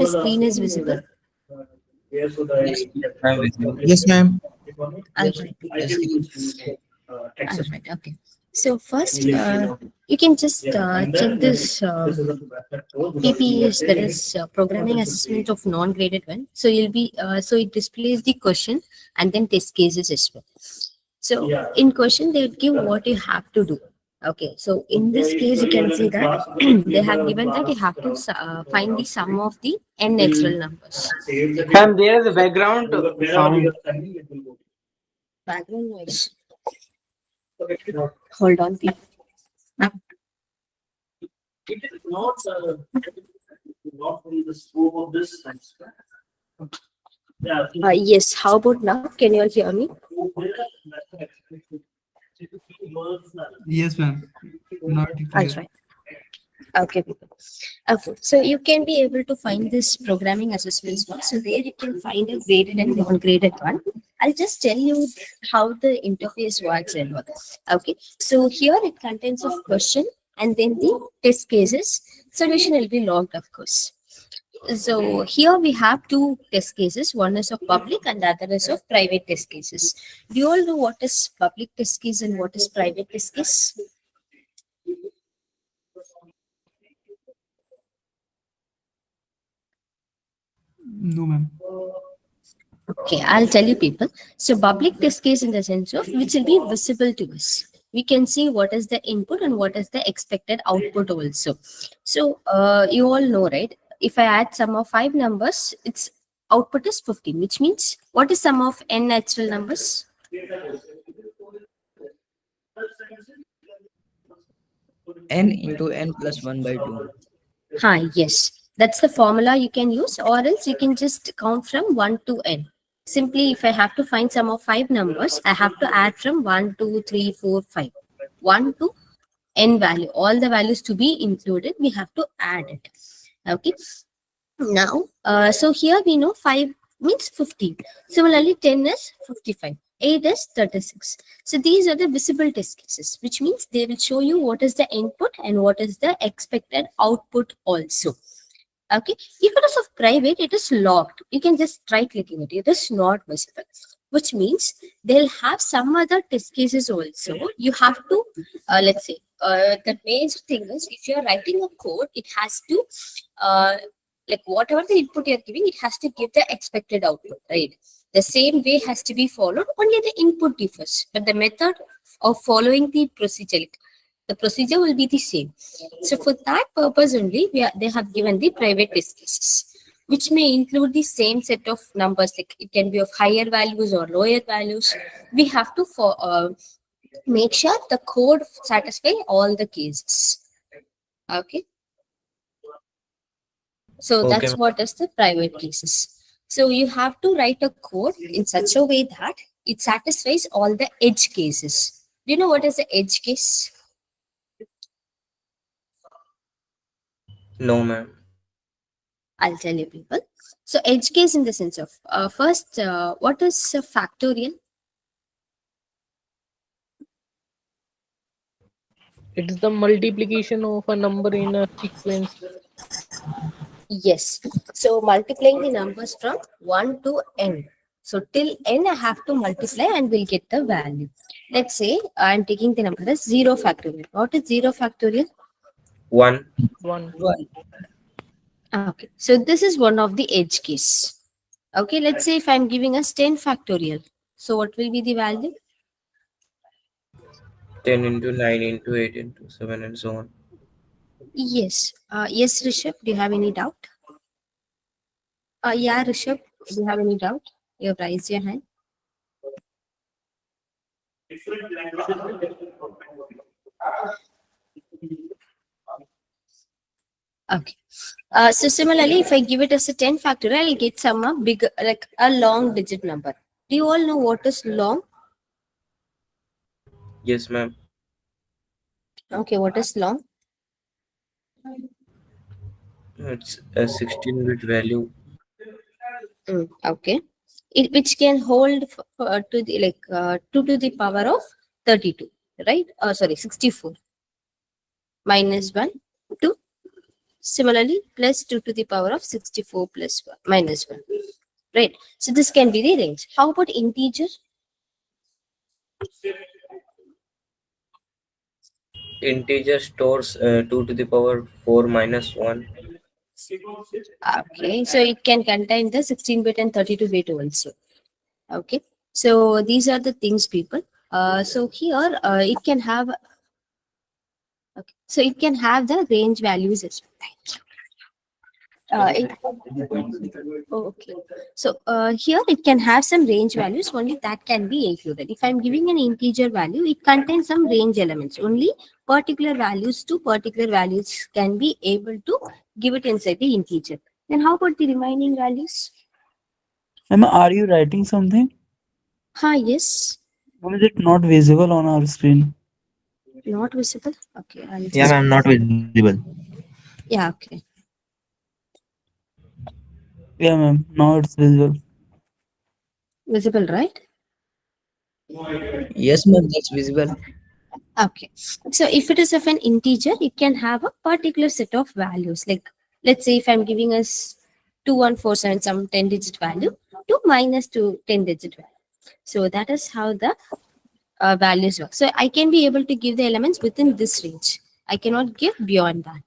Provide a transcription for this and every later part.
the screen is visible. Yes, I'm visible. Yes, ma'am. All right. Yes. All right. Okay. So first, you can just check this PPS, that is programming assessment of non-graded one. So you'll be so it displays the question and then test cases as well. So in question they give what you have to do. Okay, so in this case you can see that they have given that you have to find the sum of the n natural numbers. Ma'am, there is a background sound. Background noise. Hold on, please. It is not from the scope of this science. Yeah. Yes, how about now? Can you all hear me? Yes, ma'am. Not I'll clear. try. Okay, people. Okay, so you can be able to find this programming assessments one. So there you can find a graded and non-graded one. I'll just tell you how the interface works and all. Okay, so here it contains of question and then the test cases. Solution will be logged, of course. So here we have two test cases. One is of public and the other is of private test cases. Do you all know what is public test case and what is private test case? No, ma'am. Okay, I'll tell you people. So public test case in the sense of which will be visible to us. We can see what is the input and what is the expected output also. So you all know, right? If I add sum of 5 numbers, its output is 15, which means what is sum of n natural numbers? n into n plus 1 by 2. Hi, yes. That's the formula you can use, or else you can just count from 1 to n. Simply, if I have to find sum of 5 numbers, I have to add from 1, 2, 3, 4, 5. 1 to n value. All the values to be included, we have to add it. Okay. Now, so here we know 5 means 15. Similarly, 10 is 55. 8 is 36. So these are the visible test cases, which means they will show you what is the input and what is the expected output also. Okay. If it is of private, it is locked. You can just try clicking it. It is not visible, which means they'll have some other test cases also. You have to, let's say, the main thing is if you're writing a code, it has to, like whatever the input you're giving, it has to give the expected output, right? The same way has to be followed, only the input differs, but the method of following the procedure will be the same. So for that purpose only, they have given the private test cases, which may include the same set of numbers, like it can be of higher values or lower values. We have to make sure the code satisfy all the cases. Okay. So Okay, that's what is the private cases. So you have to write a code in such a way that it satisfies all the edge cases. Do you know what is the edge case? no, ma'am. I'll tell you people. So edge case in the sense of first, what is a factorial? It is the multiplication of a number in a sequence. Yes. So multiplying the numbers from 1 to n. So till n I have to multiply and we'll get the value. Let's say I'm taking the number as 0 factorial. What is 0 factorial? 1. 1. Okay. So this is one of the edge case. Okay. Let's say if I'm giving us 10 factorial. So what will be the value? 10 into 9 into 8 into 7 and so on. Yes. Yes, Rishabh. Do you have any doubt? Yeah, Rishabh. Do you have any doubt? You have raised your hand. Okay. So similarly, if I give it as a 10 factorial, I'll get some bigger, like a long digit number. Do you all know what is long? Yes, ma'am. Okay, what is long? It's a 16-bit value. Okay. Which can hold to the 2 to the power of 32, right? Sorry, 64 minus 1, 2. Similarly, plus 2 to the power of 64 plus 1 minus 1. Right. So this can be the range. How about integer? Integer stores 2 to the power 4 minus 1. Okay. So it can contain the 16-bit and 32-bit also. Okay. So these are the things, people. So here it can have. Okay. So it can have the range values as well. It, oh, okay. So here it can have some range values, only that can be included. If I'm giving an integer value, it contains some range elements. Only particular values to particular values can be able to give it inside the integer. Then how about the remaining values? Ma'am, are you writing something? Yes. Ma'am, is it not visible on our screen? Not visible. Okay, I'll Yeah, just. ma'am, not visible. Yeah, okay. Yeah, ma'am. Now it's visible. Visible, right? Yes, ma'am, that's visible. Okay. So if it is of an integer, it can have a particular set of values. Like, let's say if I'm giving us 2147, some 10-digit value, to minus to 10-digit value. So that is how the values work. So I can be able to give the elements within this range. I cannot give beyond that.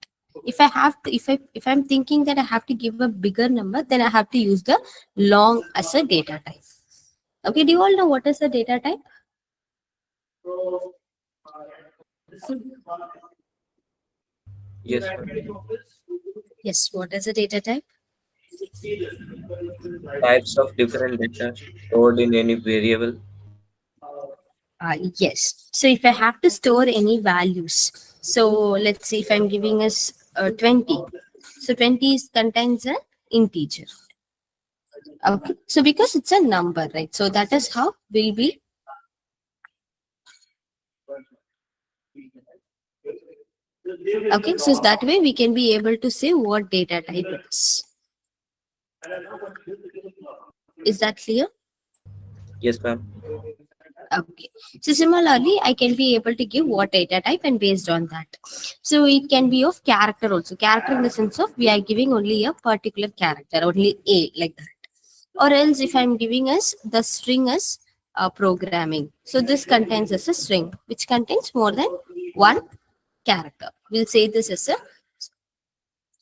If I have to, if I'm thinking that I have to give a bigger number, then I have to use the long as a data type. Okay, do you all know what is the data type? Yes, ma'am. Yes, what is the data type? Types of different data stored in any variable. Yes. So if I have to store any values, so let's say if I'm giving us 20, so 20 contains an integer. Okay. So because it's a number, right? So that is how we'll be. Okay. So that way we can be able to say what data type it is. Is that clear? Yes, ma'am. Okay. So similarly, I can be able to give what data type and based on that. So it can be of character also. Character in the sense of we are giving only a particular character, only A, like that. Or else if I'm giving us the string as programming. So this contains as a string, which contains more than one character. We'll say this as a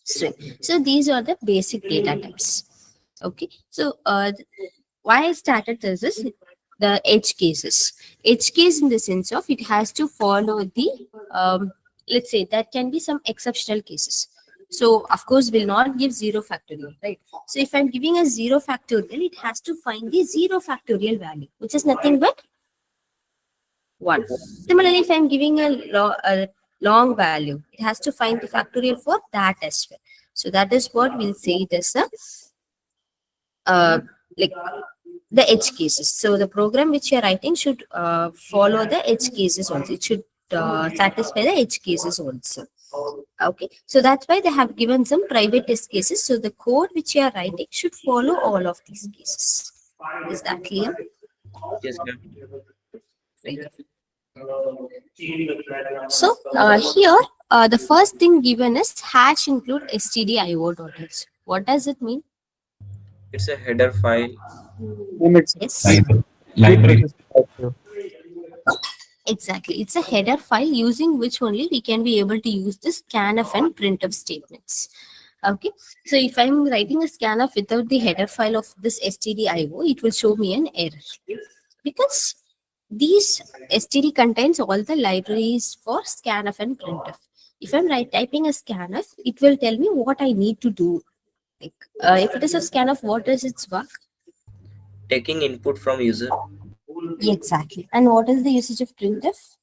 string. So these are the basic data types. Okay. So why I started this is the edge cases. Edge case in the sense of it has to follow the let's say that can be some exceptional cases. So of course will not give 0 factorial, right? So if I'm giving a 0 factorial, it has to find the 0 factorial value, which is nothing but 1. Similarly, if I'm giving a long value, it has to find the factorial for that as well. So that is what we'll say it as a like the edge cases. So the program which you're writing should follow the edge cases also. It should satisfy the edge cases also. Okay, so that's why they have given some private test cases. So the code which you are writing should follow all of these cases. Is that clear? Yes, ma'am. Right. So here, the first thing given is hash include stdio.h. What does it mean? It's a header file. Ma'am, it's Yes. library. Exactly. It's a header file using which only we can be able to use the scanf and printf statements. Okay. So if I'm writing a scanf without the header file of this stdio, it will show me an error. Because these std contains all the libraries for scanf and printf. If I'm typing a scanf, it will tell me what I need to do. Like, if it is a scanf, what is its work? Taking input from user. Exactly. And what is the usage of printf?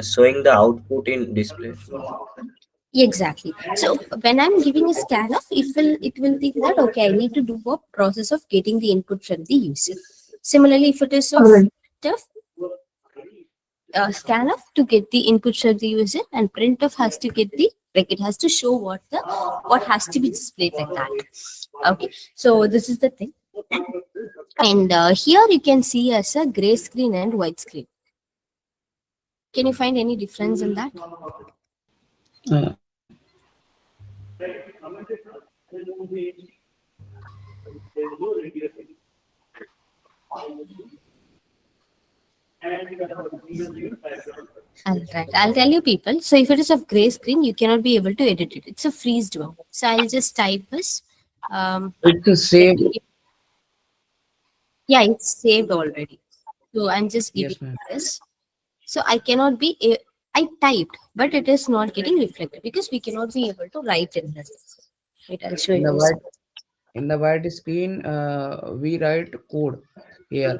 Showing the output in display. Exactly. So when I'm giving a scanf, it will think that okay, I need to do a process of getting the input from the user. Similarly, if it is of printf, scanf to get the input from the user, and printf has to get the like it has to show what has to be displayed like that. Okay, so this is the thing, and here you can see as a gray screen and white screen. Can you find any difference in that? Uh, Alright, I'll tell you people. So if it is of gray screen, you cannot be able to edit it. It's a freezed one. So I'll just type this. It's the Let same. me yeah, it's saved already. So I'm just giving Yes, ma'am. this. So I cannot be, I typed, but it is not getting reflected because we cannot be able to write in this. Wait, I'll show In the you. white in the white screen, we write code here.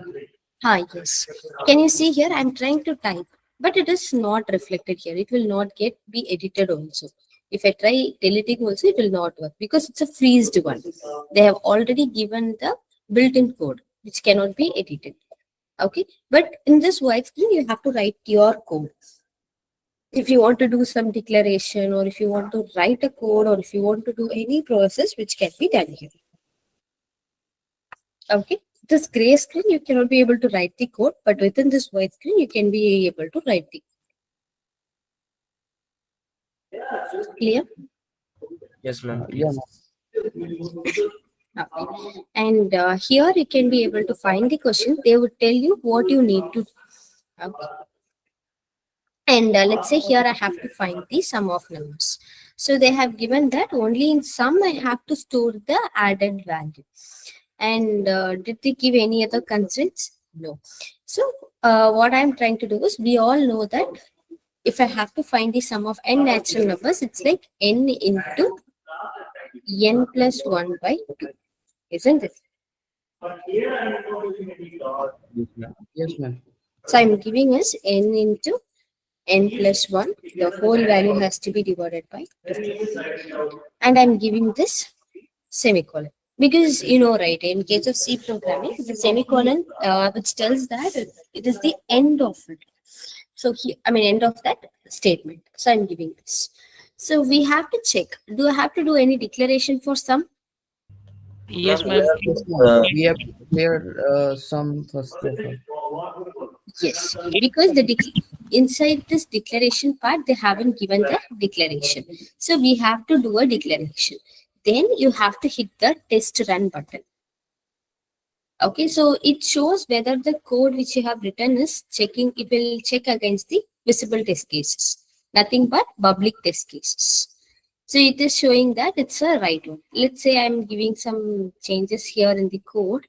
Ah, yes. Can you see here? I'm trying to type, but it is not reflected here. It will not get be edited also. If I try deleting also, it will not work because it's a freezed one. They have already given the built-in code, which cannot be edited. Okay, but in this white screen, you have to write your code. If you want to do some declaration, or if you want to write a code, or if you want to do any process, which can be done here. Okay, this gray screen, you cannot be able to write the code, but within this white screen, you can be able to write the clear. Yes, ma'am. Yeah, Okay. And here you can be able to find the question. They would tell you what you need to. Okay. And let's say here I have to find the sum of numbers. So they have given that only in sum I have to store the added value. And did they give any other constraints? No. So what I'm trying to do is we all know that if I have to find the sum of n natural numbers, it's like n into n plus 1 by 2, isn't it? yes, ma'am. So I'm giving us n into n plus 1. The whole value has to be divided by 2. And I'm giving this semicolon. Because you know, right, in case of C programming, the semicolon which tells that it is the end of it. So here, I mean, end of that statement. So I'm giving this. So we have to check. Do I have to do any declaration for sum? Yes, Ma'am, ma'am. Yes, where, ma'am. We have to declare some first of all. Yes, because inside this declaration part, they haven't given the declaration. So we have to do a declaration. Then you have to hit the test run button. Okay, so it shows whether the code which you have written is checking, it will check against the visible test cases. Nothing but public test cases. So it is showing that it's a right one. Let's say I'm giving some changes here in the code.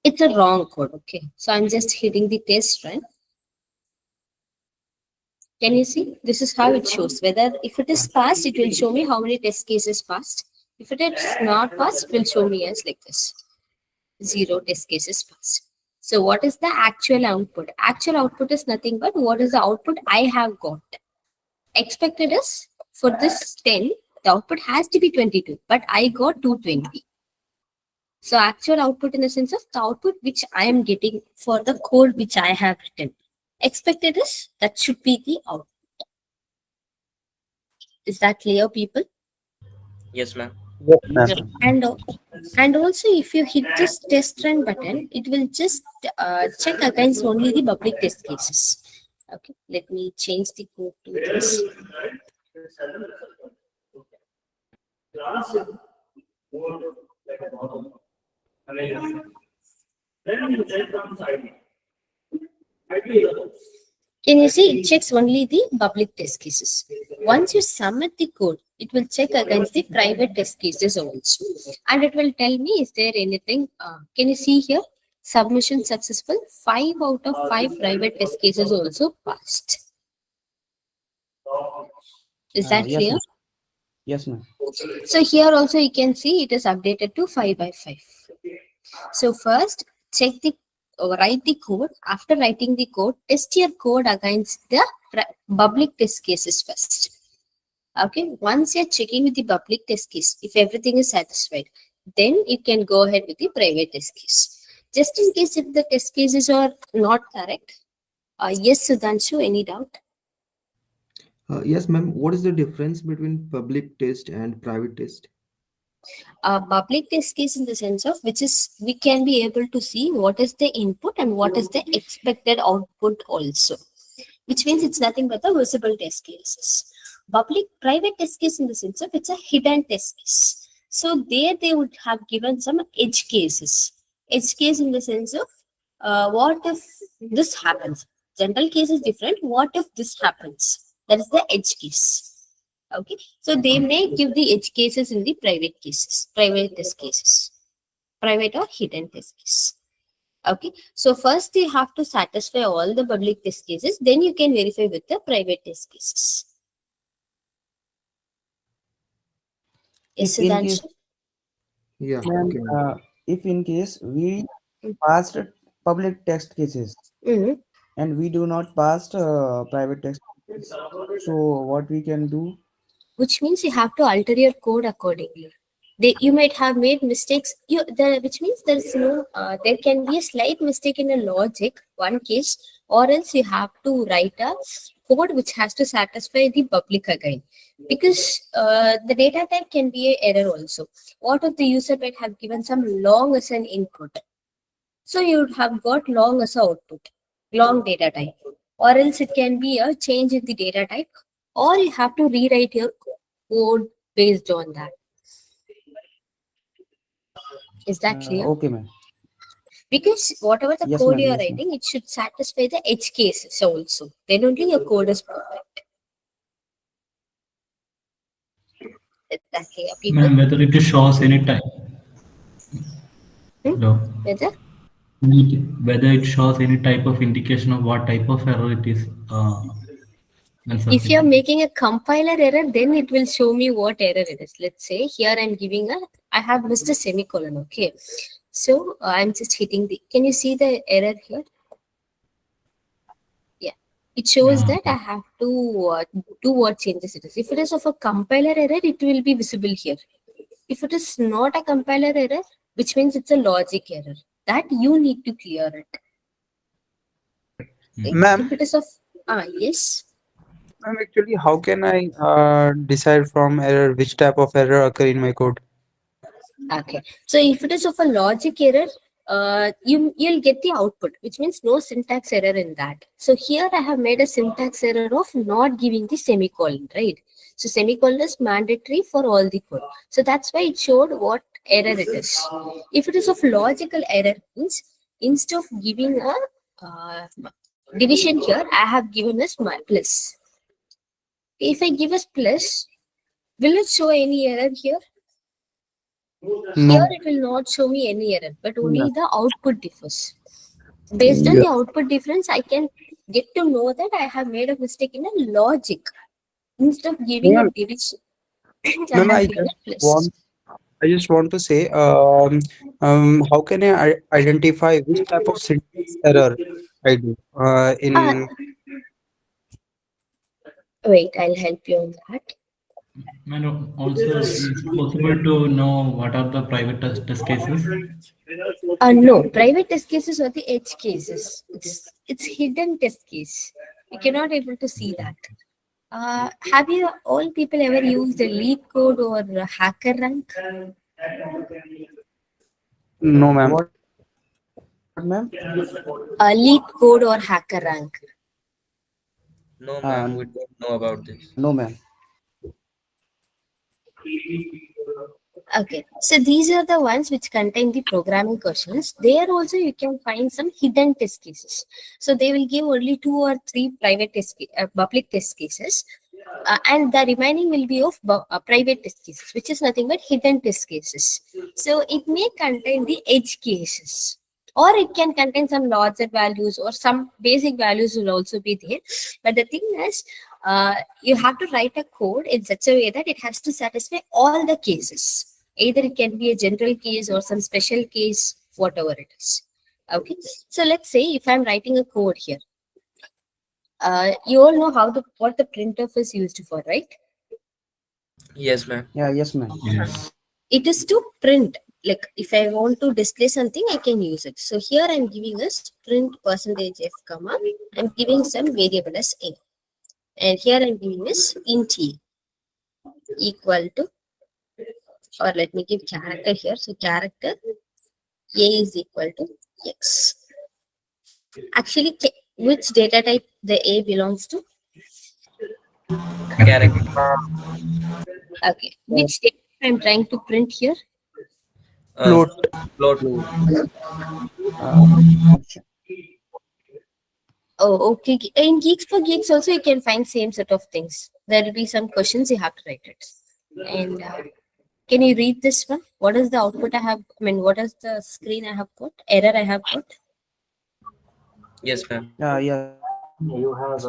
It's a wrong code. Okay, so I'm just hitting the test run. Can you see? This is how it shows. Whether if it is passed, it will show me how many test cases passed. If it is not passed, it will show me as like this. 0 test cases passed. So what is the actual output? Actual output is nothing but what is the output I have got. Expected is for this 10, the output has to be 22, but I got 220. So actual output in the sense of the output which I am getting for the code which I have written. Expected is that should be the output. Is that clear, people? yes, ma'am. Yes, ma'am. Yes. And also if you hit this test run button, it will just check against only the public test cases. Okay, let me change the code to this. Can you see it checks only the public test cases? Once you submit the code, it will check against the private test cases also. And it will tell me is there anything, can you see here? Submission successful, 5 out of 5 private test cases also passed. Is that Yes, clear? ma'am. Yes, ma'am. So here also you can see it is updated to 5 by 5. So first check the write the code. After writing the code, test your code against the public test cases first. Okay, once you're checking with the public test case, if everything is satisfied, then you can go ahead with the private test case. Just in case if the test cases are not correct. Yes, Sudhanshu, any doubt? Yes, ma'am. What is the difference between public test and private test? Public test case in the sense of which is we can be able to see what is the input and what is the expected output also. which means it's nothing but the visible test cases. Private test case in the sense of it's a hidden test case. So there they would have given some edge cases. Edge case in the sense of what if this happens? General case is different. What if this happens? That is the edge case. Okay. So they may give the edge cases in the private cases, private test cases, private or hidden test case. Okay. So first you have to satisfy all the public test cases. Then you can verify with the private test cases. Yes, If in case, Sudhanshu? Yeah. ma'am, Okay, ma'am. if in case we passed public text cases Mhm. and we do not pass private text cases, so what we can do? Which means you have to alter your code accordingly. You might have made mistakes. Which means there can be a slight mistake in a logic, one case, or else you have to write a code which has to satisfy the public again. Because the data type can be an error also. What if the user might have given some long as an input? So you would have got long as an output, long data type. Or else it can be a change in the data type, or you have to rewrite your code based on that. Is that clear? Okay, ma'am. Because whatever the Yes, code ma'am. you are Yes, ma'am. writing, it should satisfy the edge cases also. Then only your code is perfect. Exactly. People. Ma'am, whether it shows any type. Hmm? Hello. Whether? Whether it shows any type of indication of what type of error it is. When If you are submitting. making a compiler error, then it will show me what error it is. Let's say here I have missed a semicolon. Okay. So I'm just hitting can you see the error here? Yeah. It shows Yeah, that I have to do what changes it is. If it is of a compiler error, it will be visible here. If it is not a compiler error, which means it's a logic error, that you need to clear it. Right? Ma'am, If it is of, yes. ma'am, actually, how can I decide from error which type of error occur in my code? Okay. So if it is of a logic error, you'll get the output, which means no syntax error in that. So here I have made a syntax error of not giving the semicolon, right? So semicolon is mandatory for all the code. So that's why it showed what error it is. If it is of logical error, means instead of giving a division here, I have given us my plus. If I give us plus, will it show any error here? Here No. it will not show me any error, but No. only the output differs. Based on Yeah. the output difference, I can get to know that I have made a mistake in a logic. Instead of giving a Ma'am, division, I ma'am, have given a plus. I just want to say, how can I identify which type of syntax error I do? Uh, In Wait, I'll help you on that. and also, is it possible to know what are the private test cases? No, private test cases are the edge cases. It's hidden test case. You cannot able to see that. Have you all people ever used a leak code or a hacker rank? no, ma'am. What, ma'am? A leak code or hacker rank? No, ma'am, we don't know about this. No, ma'am. Okay, so these are the ones which contain the programming questions. There also you can find some hidden test cases. So they will give only 2 or 3 public test cases, and the remaining will be of private test cases, which is nothing but hidden test cases. So it may contain the edge cases, or it can contain some larger values, or some basic values will also be there. But the thing is, you have to write a code in such a way that it has to satisfy all the cases. Either it can be a general case or some special case, whatever it is. Okay. So let's say if I'm writing a code here, you all know what the printf is used for, right? Yes, ma'am. Yeah, yes, ma'am. Yes. It is to print. Like if I want to display something, I can use it. So here I'm giving us print %f comma. I'm giving some variable as a, and here I'm giving this int a equal to, or let me give character here. So character a is equal to x. Actually, Which data type the A belongs to? Character. Okay. Which data I'm trying to print here? Uh, Float. float. Uh, Oh, okay. In Geeks for Geeks also you can find same set of things. There will be some questions you have to write it. And can you read this one? What is the output I have? I mean, what is the screen I have put? Error I have put? Yes, ma'am. yes, ma'am. You have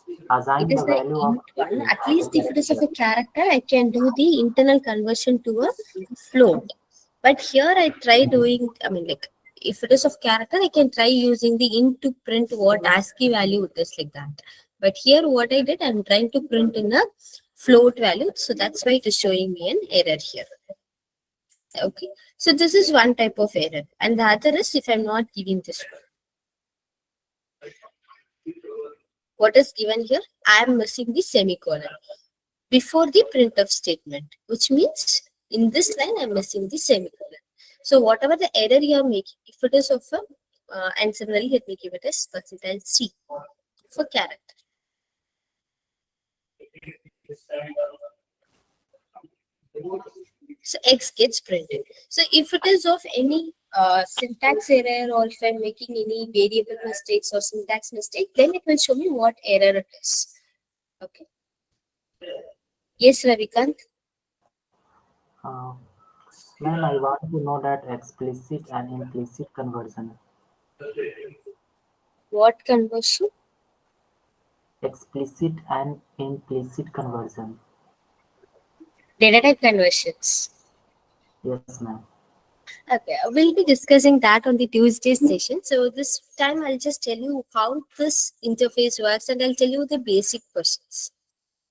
It assigned is the the value of int one. At least if it is of a character, I can do the internal conversion to a float. But here I try doing, I mean, like, if it is of character, I can try using the int to print what ASCII value it is like that. But here what I did, I'm trying to print in a float value. So that's why it is showing me an error here. Okay. So this is one type of error. And the other is if I'm not giving this one. What is given here? I am missing the semicolon before the printf statement, which means in this line I'm missing the semicolon. So whatever the error you are making, if it is of a, and similarly let me give it as percentage C for character. So X gets printed. So if it is of any syntax error or if I'm making any variable mistakes or syntax mistake, then it will show me what error it is. Okay. Yes, Ravikant. uh, ma'am, I want to know that explicit and implicit conversion. What conversion? Explicit and implicit conversion. Data type conversions. Yes, ma'am. Okay, we'll be discussing that on the Tuesday session. So this time I'll just tell you how this interface works and I'll tell you the basic questions.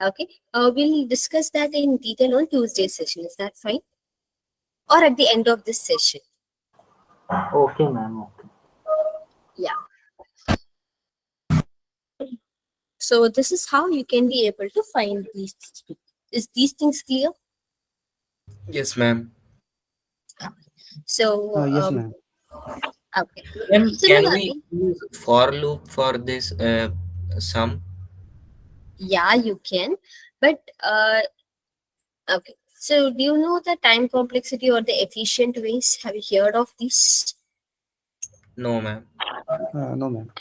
Okay, we'll discuss that in detail on Tuesday session. Is that fine? Or at the end of this session? Okay, ma'am. Okay. Yeah. So this is how you can be able to find these things. Is these things clear? Yes, ma'am. So Yes, ma'am. okay. Ma'am, can we Similarly, use for loop for this sum? yeah, you can, but okay. So do you know the time complexity or the efficient ways? Have you heard of this? No, ma'am. No, ma'am.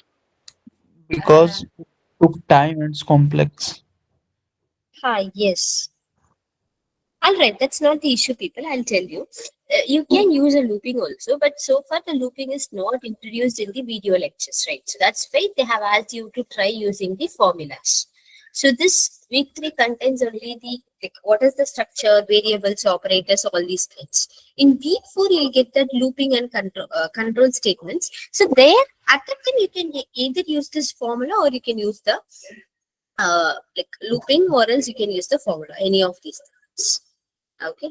Because it took time and it's complex. Hi, yes. All right, that's not the issue, people. I'll tell you. You can use a looping also, but so far the looping is not introduced in the video lectures, right? So that's why they have asked you to try using the formulas. So this week 3 contains only the like, what is the structure, variables, operators, all these things. In week 4, you'll get that looping and control statements. So there, at that time, you can either use this formula or you can use the like looping, or else you can use the formula, any of these things. Okay,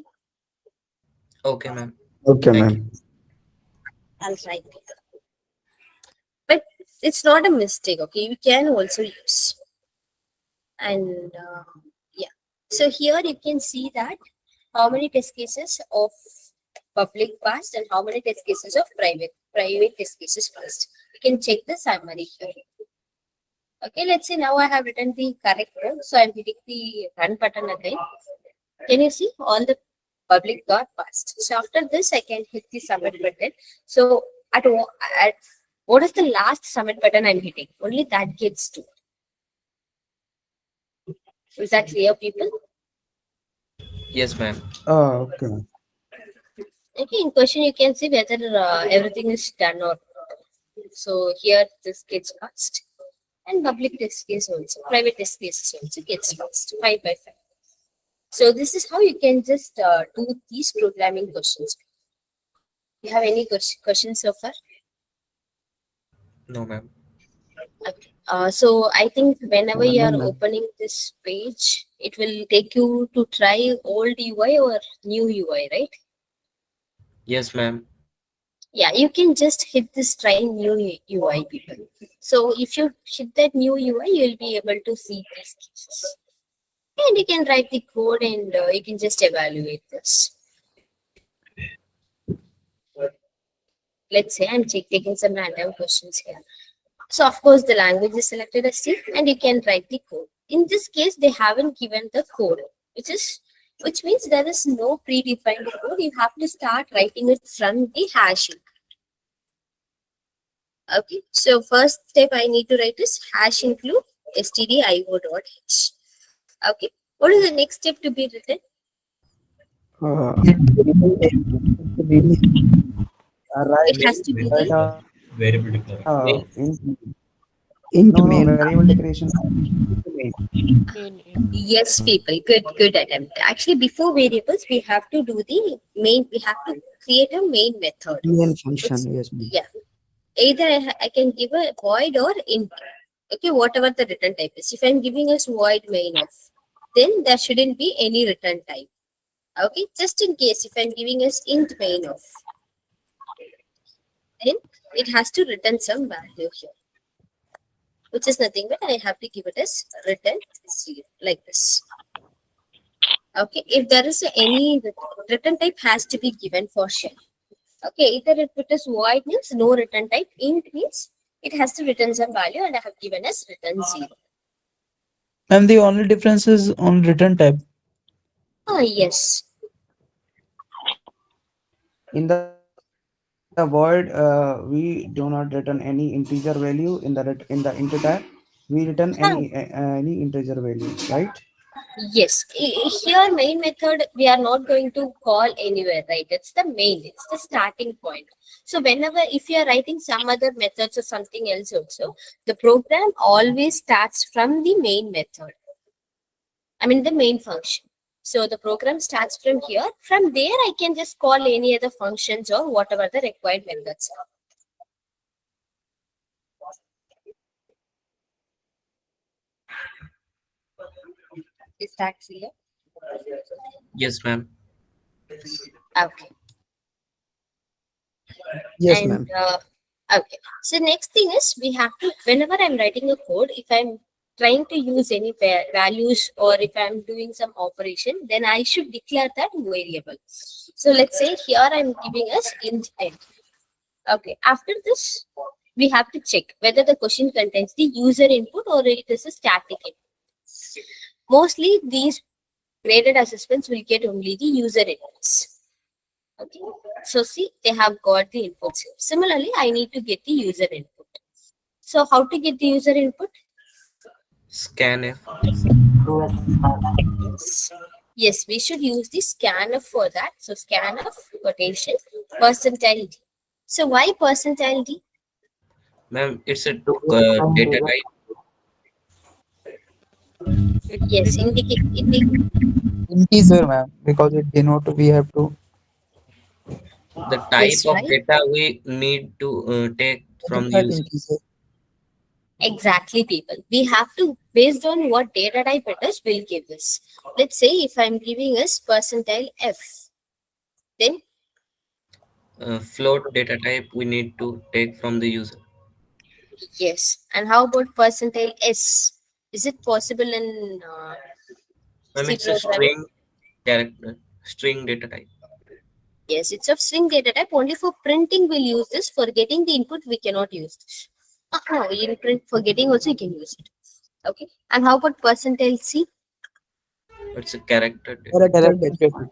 Okay, ma'am. Okay, Thank ma'am. I'll write it. But it's not a mistake. Okay, you can also use. And yeah, so here you can see that how many test cases of public passed and how many test cases of private test cases passed. You can check the summary here. Okay, let's say now I have written the correct code. So I'm hitting the run button again. Can you see all the public got passed? So after this, I can hit the submit button. So at what is the last submit button I'm hitting? Only that gets to. Is that clear, people? Yes, ma'am. Okay, ma'am. Okay, in question you can see whether everything is done or not. So here this gets passed, and public test case also, private test cases also gets passed 5 by 5. So this is how you can just do these programming questions. You have any questions so far? No, ma'am. Okay. So I think whenever you No, are ma'am. opening this page, it will take you to try old UI or new UI, right? Yes, ma'am. Yeah, you can just hit this try new UI, people. So if you hit that new UI, you'll be able to see these cases. And you can write the code and you can just evaluate this. Let's say I'm taking some random questions here. So of course the language is selected as C, and you can write the code. In this case, they haven't given the code, which means there is no predefined code. You have to start writing it from the hashing. Okay, so first step I need to write is hash include stdio.h. Okay, what is the next step to be written? Right, It has to be right. the Variable declaration. No, variable declaration. yes, people. Good attempt. Actually, before variables, we have to do the main. We have to create a main method. Main Which, function, yes, ma'am. yeah, either I can give a void or int. Okay, whatever the return type is. If I'm giving us void main of, then there shouldn't be any return type. Okay, just in case if I'm giving us int main of, then it has to return some value here, which is nothing but I have to give it as return 0 like this. Okay, if there is any return type has to be given for shell. Okay, either if it is void means no return type, int means it has to return some value, and I have given as return 0. And the only difference is on return type. Yes. In the void, we do not return any integer value. In the int type, we return Ah, any integer value, right? yes. Here, main method, we are not going to call anywhere, right? It's the main, it's the starting point. So, whenever, if you are writing some other methods or something else also, the program always starts from the main method. I mean, the main function. So, the program starts from here. From there, I can just call any other functions or whatever the required methods are. Is that clear? Yes, ma'am. Okay. Yes, And ma'am. okay, so next thing is we have to, whenever I'm writing a code, if I'm trying to use any values or if I'm doing some operation, then I should declare that variable. So let's say here I'm giving us int n. Okay, after this we have to check whether the question contains the user input or it is a static input. Mostly these graded assessments will get only the user inputs. Okay, so see, they have got the inputs here. Similarly, I need to get the user input. So how to get the user input? Scanf. Through a span. Yes, yes, we should use the scanf for that. So scanf quotation percentile d. So why percentile d? Ma'am, it's a To define data the type. Yes, indicate Integer, ma'am, because it denote we have to. The type yes, of right? data we need to take The from the type user. integer. Exactly, people. We have to, based on what data type it is, we'll give this. Let's say if I'm giving us percentile f, then Float data type we need to take from the user. yes. And how about percentile s? Is it possible in Ma'am, C it's a programming? string character, string data type. Yes, it's of string data type. Only for printing we'll use this. For getting the input, we cannot use this. In print, for getting also you can use it. Okay. And how about percentile C? It's a character data. Character Character. data type.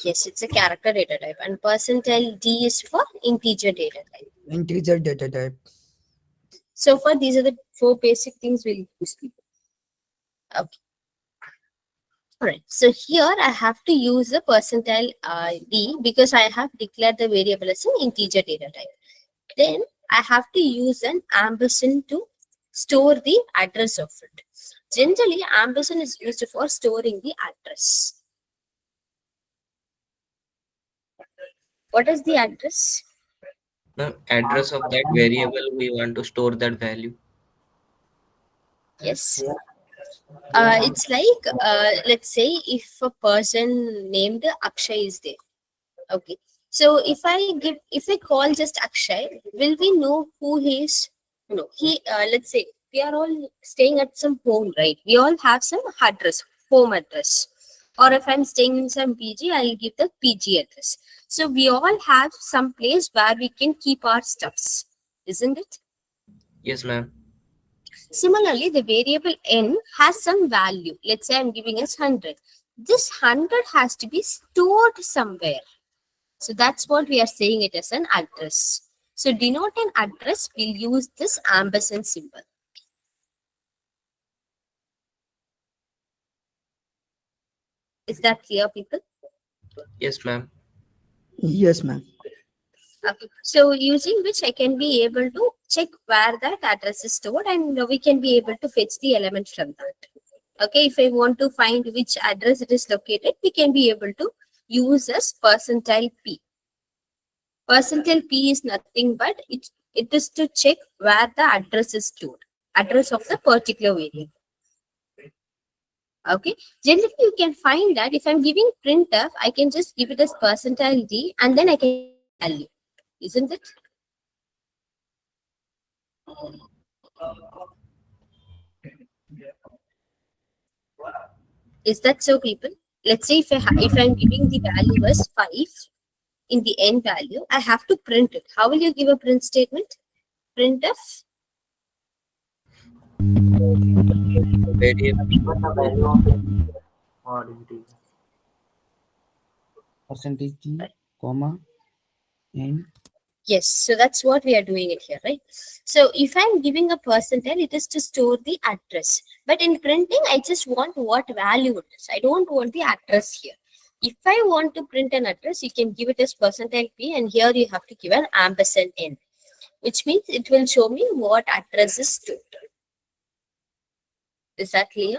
Yes, it's a character data type. And percentile D is for integer data type. Integer data type. So far, these are the four basic things we'll use. Okay. Alright, so here I have to use the percentile D because I have declared the variable as an integer data type. Then I have to use an ampersand to store the address of it. Generally, ampersand is used for storing the address. What is the address? Ma'am, address of that variable we want to store that value. Yes. here. It's like, let's say if a person named Akshay is there. Okay. So if I call just Akshay, will we know who he is? No. Let's say we are all staying at some home, right? We all have some address, home address. Or if I'm staying in some PG, I'll give the PG address. So we all have some place where we can keep our stuffs, isn't it? Yes, ma'am. Similarly, the variable n has some value. Let's say I'm giving us 100. This 100 has to be stored somewhere. So that's what we are saying it as an address. So denote an address, we'll use this ampersand symbol. Is that clear, people? Yes, ma'am. Yes, ma'am. Okay. So using which I can be able to check where that address is stored, and we can be able to fetch the element from that. Okay, if I want to find which address it is located, we can be able to use as percentile P. Percentile P is nothing but it is to check where the address is stored, address of the particular variable. Okay, generally you can find that if I'm giving printf, I can just give it as percentile D and then I can give the value, isn't it? Is that so, people? Let's say if I'm giving the value as 5 in the end value, I have to print it. How will you give a print statement? Printf. Variable. Given the value of integer or integer. Percentage T, comma, N. Yes, so that's what we are doing it here, right? So if I'm giving a percentile, it is to store the address. But in printing, I just want what value it is. I don't want the address here. If I want to print an address, you can give it as percentile P, and here you have to give an ampersand N, which means it will show me what address is stored. Is that clear?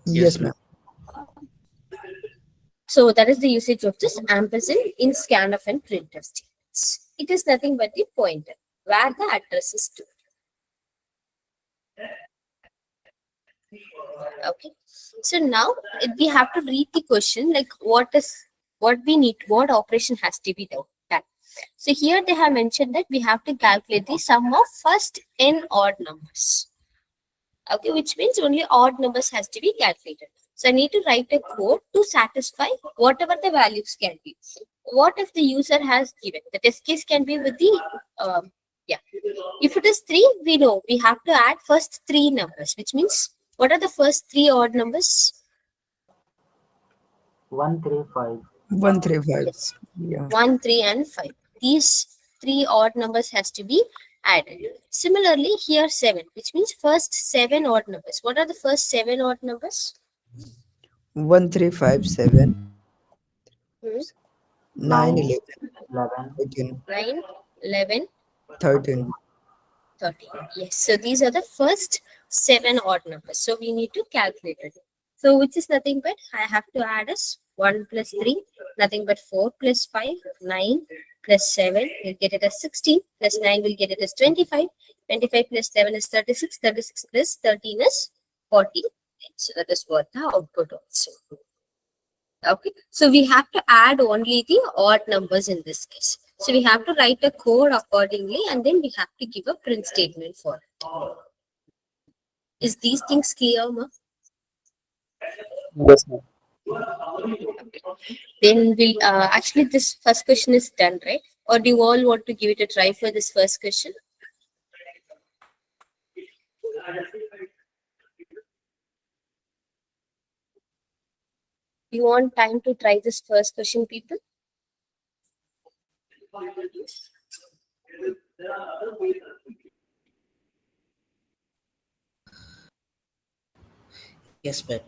Yes, ma'am. So that is the usage of this ampersand in scanf and printf statements. It is nothing but the pointer where the address is stored. Okay. So now we have to read the question like what operation has to be done. So here they have mentioned that we have to calculate the sum of first n odd numbers. Okay, which means only odd numbers has to be calculated. So I need to write a code to satisfy whatever the values can be. What if the user has given? The test case can be with the, if it is 3, we know we have to add first 3 numbers, which means what are the first 3 odd numbers? 135. 135. Yes. Yeah. 1, 3, and 5. These 3 odd numbers has to be added. Similarly, here 7, which means first 7 odd numbers. What are the first 7 odd numbers? 1357. Hmm? 9, 11, 11, 13, 9, 11, 13. 13. Yes. So these are the first 7 odd numbers. So we need to calculate it. So which is nothing but I have to add as 1 plus 3, nothing but 4 plus 5, 9 plus 7, we'll get it as 16, plus 9 will get it as 25, 25 plus 7 is 36, 36 plus 13 is 40. So that is what the output also. Okay, so we have to add only the odd numbers in this case. So we have to write a code accordingly and then we have to give a print statement for it. Is these things clear, ma? Yes, ma'am. Then we'll actually this first question is done, right? Or do you all want to give it a try for this first question? You want time to try this first question, people? Yes, ma'am.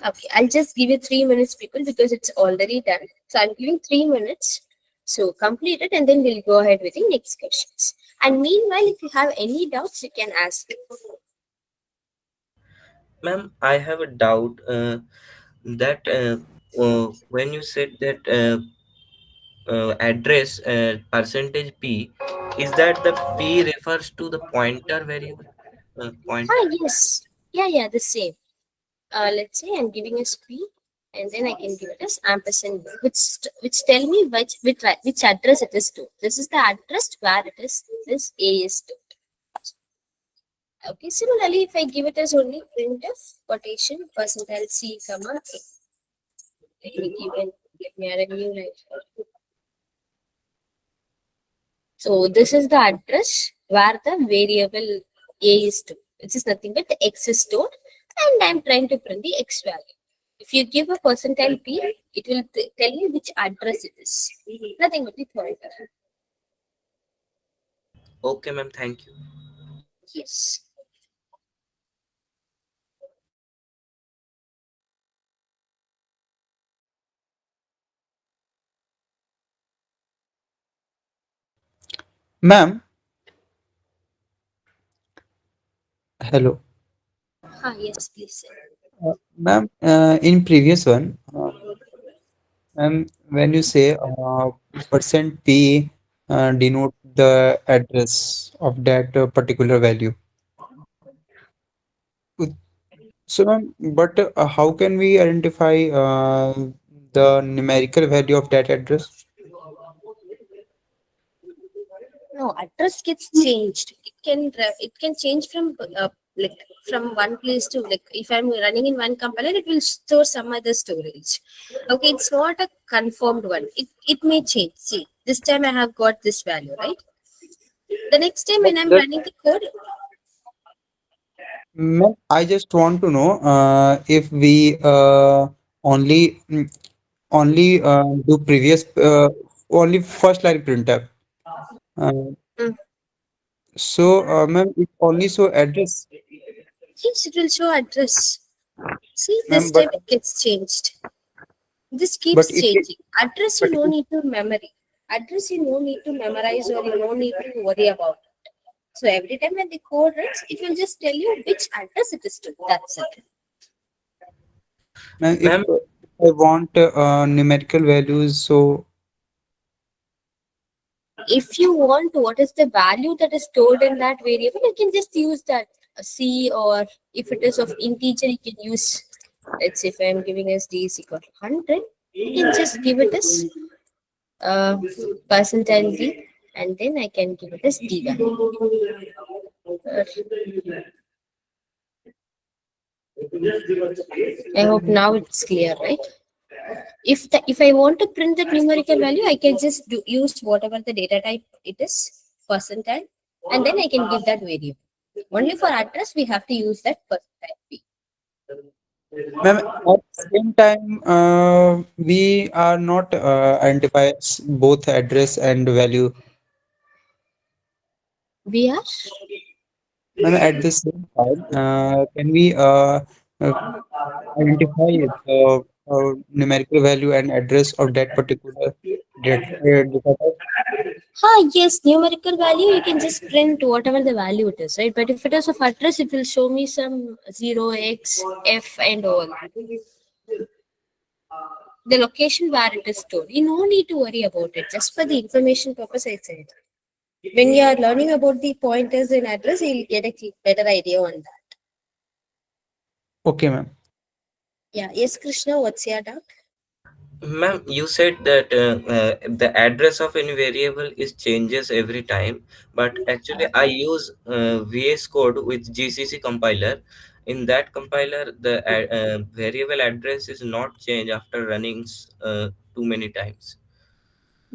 Okay, I'll just give you 3 minutes, people, because it's already done. So I'm giving 3 minutes. So complete it and then we'll go ahead with the next questions. And meanwhile, if you have any doubts, you can ask me. Ma'am, I have a doubt that when you said that address percentage P, is that the P refers to the pointer variable? Pointer. Yes. Yeah, the same. Let's say I'm giving a P and then I can give it as ampersand, which tell me which address it is to. This is the address where it is. This A is to. Okay. Similarly, if I give it as only printf quotation percentile C comma A. Let me add a new line. So this is the address where the variable a is stored, which is nothing but the x is stored, and I'm trying to print the x value. If you give a percentile p, it will tell you which address it is. Nothing but the pointer. Okay, ma'am. Thank you. Yes. Ma'am, hello. Yes, please. Ma'am, in previous one, when you say percent %p denote the address of that particular value. So, ma'am, but how can we identify the numerical value of that address? No, address gets changed. It can change from like from one place to, like, if I'm running in one compiler, it will store some other storage. Okay, it's not a confirmed one. It may change. See, this time I have got this value, right? The next time But when I'm that, running the code, ma'am, I just want to know if we only only do previous only first line printf. Uh, mm, so, ma'am, it only show address, yes, it will show address. See, this ma'am, time it gets changed. This but keeps if it, changing. Address you but no if, need to memory. Address you no need to memorize, or you no need to worry about. So every time when the code runs, it will just tell you which address it is to. That's it. ma'am, if Ma'am, I want numerical values, so If you want what is the value that is stored in that variable, you can just use that C, or if it is of integer, you can use, let's say if I'm giving as D is equal to 100, you can just give it as uh, percentile D, and then I can give it as D value. I hope now it's clear, right? If I want to print that numerical value, I can just use whatever the data type it is, percentile, and then I can give that variable. Only for address, we have to use that percentile p. ma'am, at the same time, we are not identify both address and value. We are Ma'am, at the same time, can we uh, identify the numerical value and address of that particular data type? yes, numerical value, you can just print whatever the value it is, right? But if it is of address, it will show me some 0x f and all the location where it is stored. You no need to worry about it. Just for the information purpose, I said. When you are learning about the pointers and address, you'll get a better idea on that. Okay, ma'am. Yeah. Yes, Krishna, what's your doubt? ma'am, you said that the address of any variable is changes every time, but actually I use VS Code with GCC compiler. In that compiler, the variable address is not changed after running too many times.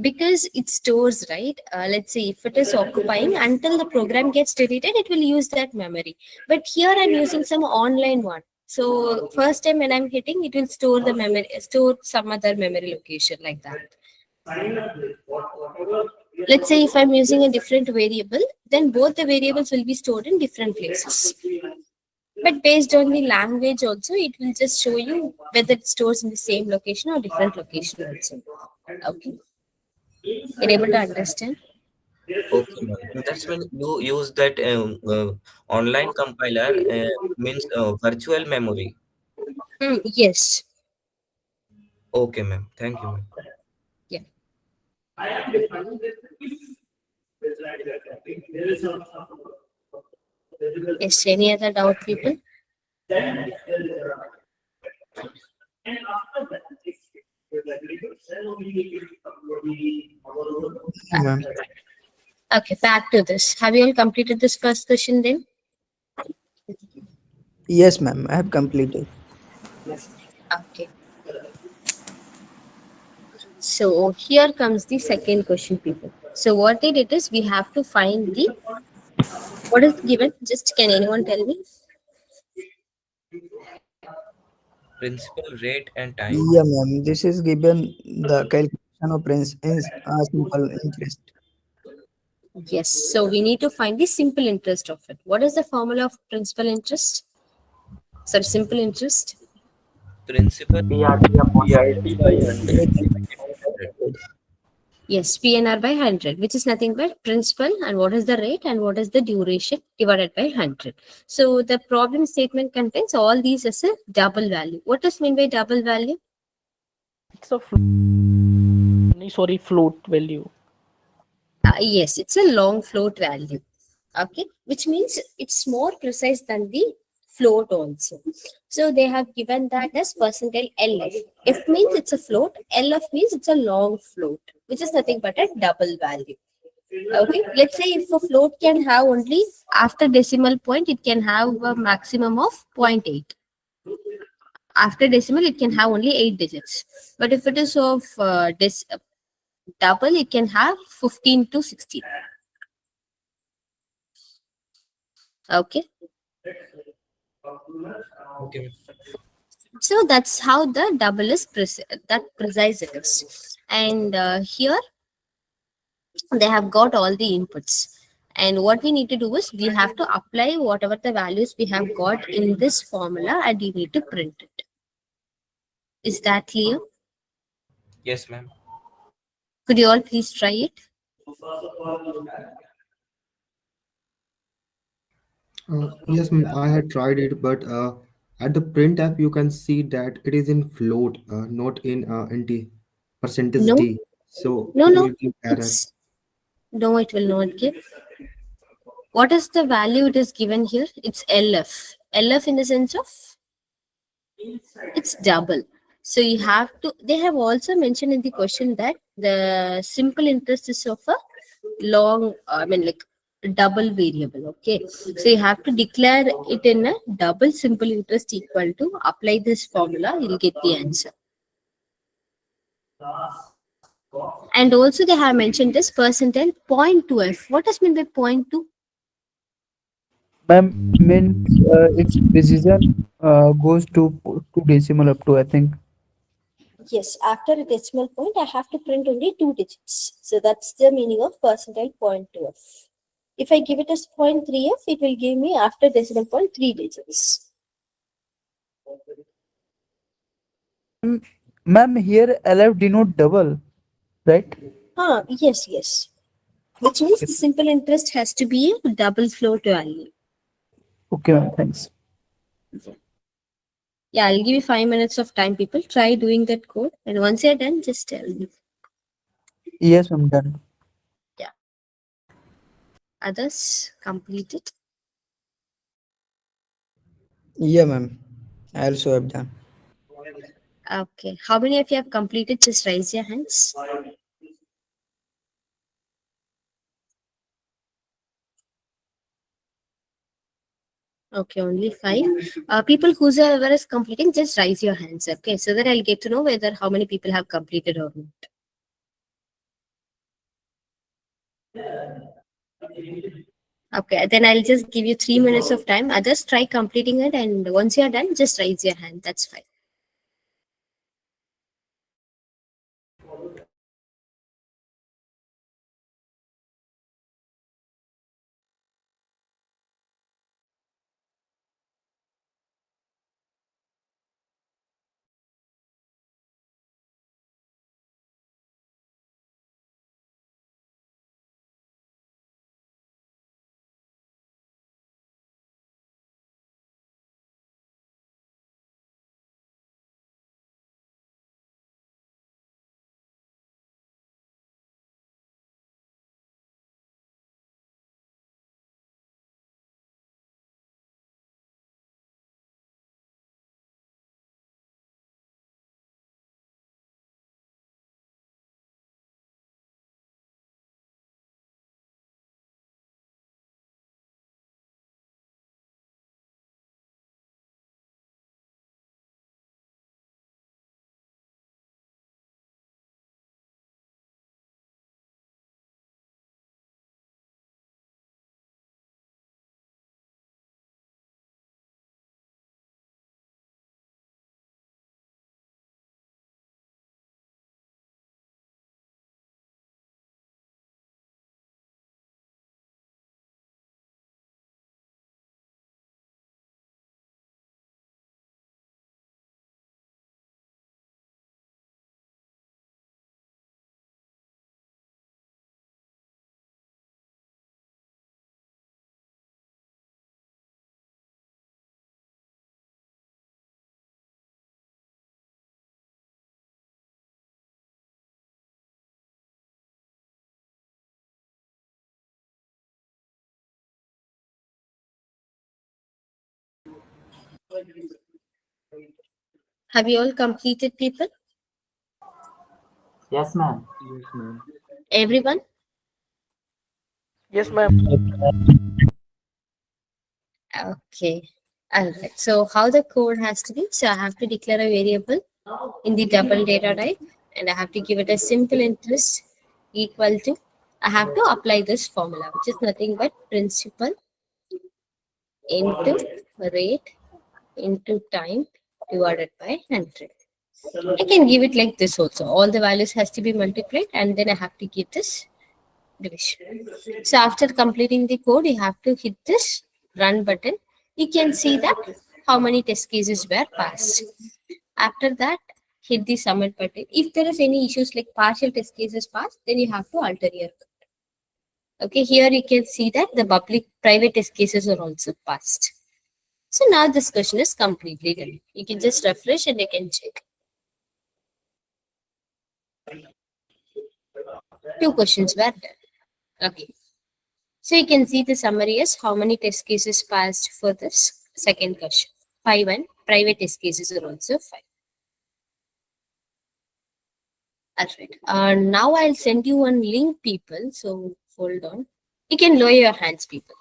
Because it stores, right? Let's say if it is occupying until the program gets deleted, it will use that memory. But here I'm using some online one. So first time when I'm hitting, it will store the memory, store some other memory location like that. Let's say if I'm using a different variable, then both the variables will be stored in different places. But based on the language also, it will just show you whether it stores in the same location or different location also. Okay. You're able to understand? Okay, ma'am. That's when you use that online compiler means virtual memory. Yes. Okay, ma'am. Thank you, ma'am. Yeah. Yes. Any other doubt, people? Ma'am. Okay. Back to this. Have you all completed this first question then? Yes, ma'am. I have completed. Okay. So here comes the second question, people. So what it is, we have to find the What is given? Just can anyone tell me? Principal, rate, and time. Yeah, ma'am. This is given the calculation of simple interest. Yes. So we need to find the simple interest of it. What is the formula of principal interest? Sorry, simple interest. Principal PRT upon PRT by 100 divided by 100. 100. Yes, PNR by 100, which is nothing but principal and what is the rate and what is the duration divided by 100. So the problem statement contains all these as a double value. What does mean by double value? It's a float value. Yes, it's a long float value. Okay, which means it's more precise than the float also. So they have given that as percentile LF. F means it's a float, LF means it's a long float, which is nothing but a double value. Okay, let's say if a float can have only after decimal point, it can have a maximum of zero point 0.8. After decimal, it can have only 8 digits. But if it is of double, it can have 15 to 16. Okay, Okay. so that's how the double is that precise it is. And here they have got all the inputs. And what we need to do is we have to apply whatever the values we have got in this formula and we need to print it. Is that clear? Yes, ma'am. Could you all please try it? Yes, ma'am, I had tried it, but at the print app you can see that it is in float, not in NT percentage No, D. So no, it no. will give error. It's no, it will not give. What is the value it is given here? It's LF. LF in the sense of it's double. So you have to, they have also mentioned in the question that the simple interest is of a long, like double variable. Okay. So you have to declare it in a double simple interest equal to apply this formula, you'll get the answer. And also they have mentioned this percentile 0.2f. What does mean by 0.2? Ma'am, means its precision goes to 2 decimal up to, I think. Yes, after a decimal point, I have to print only 2 digits. So that's the meaning of percentile 0.2f. If I give it as 0.3f, it will give me after decimal point 3 digits. Ma'am, here LF denote double, right? Yes, yes. Which means the simple interest has to be a double float value. Okay, ma'am, thanks. Yeah, I'll give you 5 minutes of time, people. Try doing that code. And once you're done, just tell me. Yes, I'm done. Yeah. Others complete it. Yeah, ma'am. I also have done. Okay. How many of you have completed? Just raise your hands. Okay, only 5. People whoever is completing, just raise your hands. Okay, so that I'll get to know whether how many people have completed or not. Okay, then I'll just give you 3 minutes of time. Others try completing it, and once you're done, just raise your hand. That's fine. Have you all completed, people? Yes, ma'am. Yes, ma'am. Everyone? Yes, ma'am. Okay. Alright. So how the code has to be? So I have to declare a variable in the double data type, and I have to give it a simple interest equal to. I have to apply this formula, which is nothing but principal into rate into time divided by 100. I can give it like this also. All the values has to be multiplied, and then I have to give this division. So after completing the code, you have to hit this run button. You can see that how many test cases were passed. After that, hit the submit button. If there is any issues like partial test cases passed, then you have to alter your code. Okay, here you can see that the public private test cases are also passed. So now this question is completely done. You can just refresh and you can check. Two questions were done. Okay. So you can see the summary is how many test cases passed for this second question. 5, and private test cases are also 5. That's right. Now I'll send you one link, people. So hold on. You can lower your hands, people.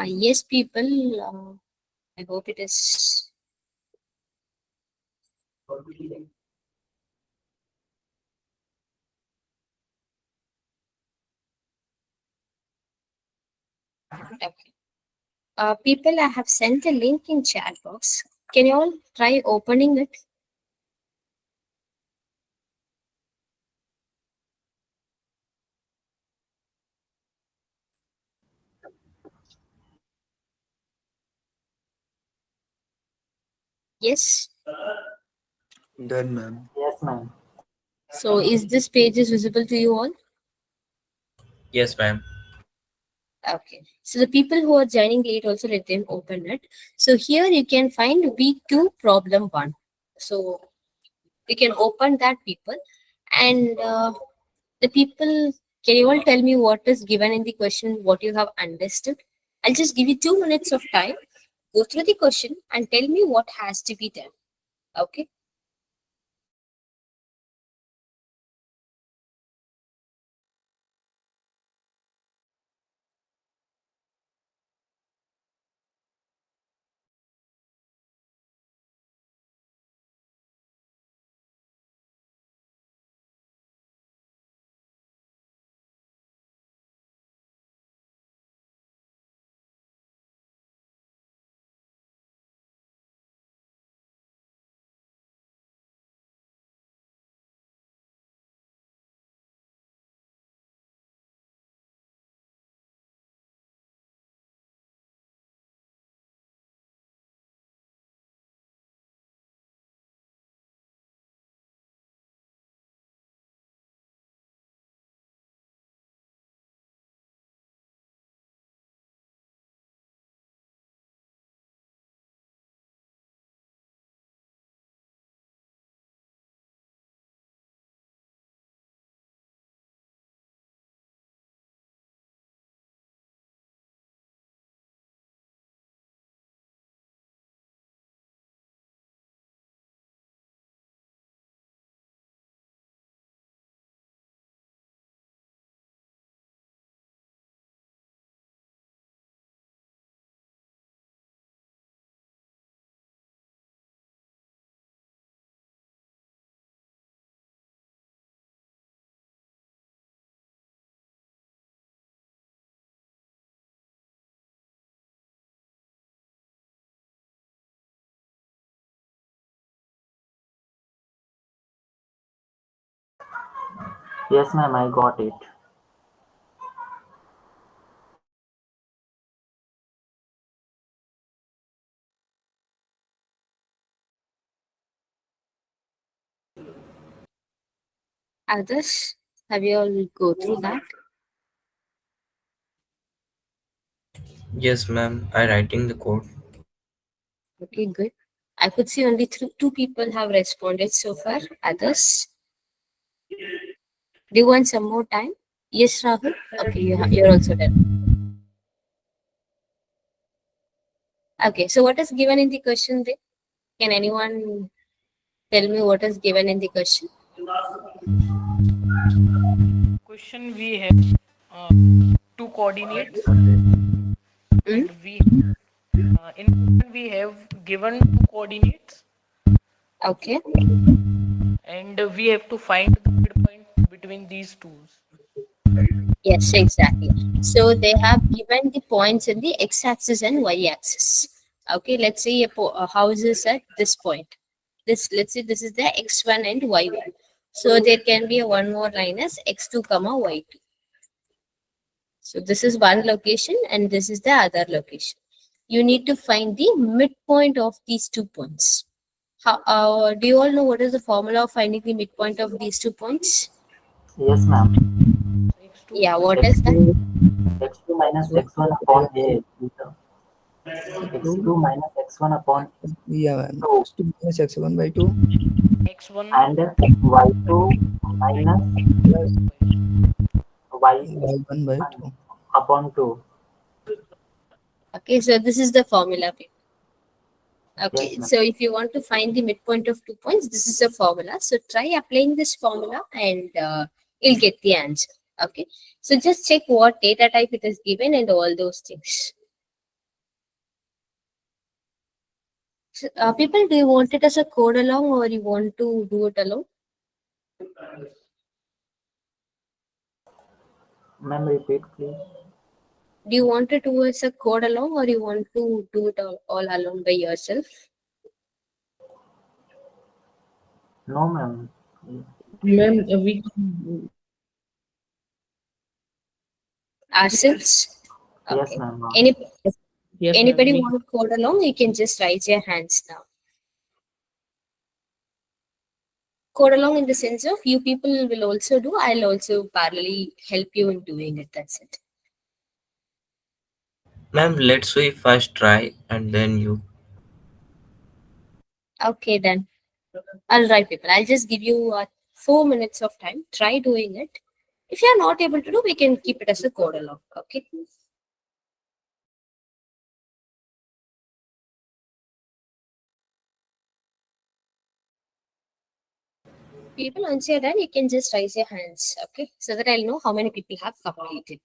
Yes, people. I hope it is. Okay. People, I have sent a link in chat box. Can you all try opening it? Yes. Done, ma'am. Yes, ma'am. So is this page is visible to you all? Yes, ma'am. Okay. So the people who are joining late also let them open it. So here you can find week 2 problem 1. So you can open that, people, and the people, can you all tell me what is given in the question, what you have understood? I'll just give you 2 minutes of time. Go through the question and tell me what has to be done. Okay. Yes, ma'am. I got it. Others, have you all go through that? Yes, ma'am. I writing the code. Okay, good. I could see only two people have responded so far. Others, do you want some more time? Yes, Rahul. Okay, you're also done. Okay, so what is given in the question then? Can anyone tell me what is given in the question? Question we have uh, two coordinates, Hmm? and we in question we have given two coordinates, Okay. and we have to find the midpoint between these two. Yes, exactly. So they have given the points in the x-axis and y-axis. Okay, let's say a house is at this point. This, let's say this is the x1 and y1. So there can be a one more line as x2 comma y2. So this is one location and this is the other location. You need to find the midpoint of these 2 points. Do you all know what is the formula of finding the midpoint of these 2 points? Yes, ma'am. X2. Yeah, what is that? x2 x2 minus X1 x1 yeah, upon a x2 x2 minus x1 upon yeah ma'am 2 x2 minus x1 by 2 X1 and y2 minus plus y y1 by 2. upon 2. Okay, so this is the formula. Yes, Okay, ma'am. so if you want to find the midpoint of 2 points, this is a formula. So try applying this formula and you'll get the answer. Okay, so just check what data type it is given and all those things. So, people, do you want it as a code along or you want to do it alone? Ma'am, repeat, please. Do you want it to do as a code along or you want to do it all alone by yourself? No, ma'am. Ma'am, we Ourselves? Yes, Okay. ma'am. Any yes, ma'am. anybody We want to code along? You can just raise your hands now. Code along in the sense of you people will also do, I'll also parallelly help you in doing it. That's it. Ma'am, let's see first try and then you. Okay, then. All right, people. I'll just give you 4 minutes of time. Try doing it. If you're not able to do, we can keep it as a code along. Okay. People, once you're done, you can just raise your hands. Okay. So that I'll know how many people have completed.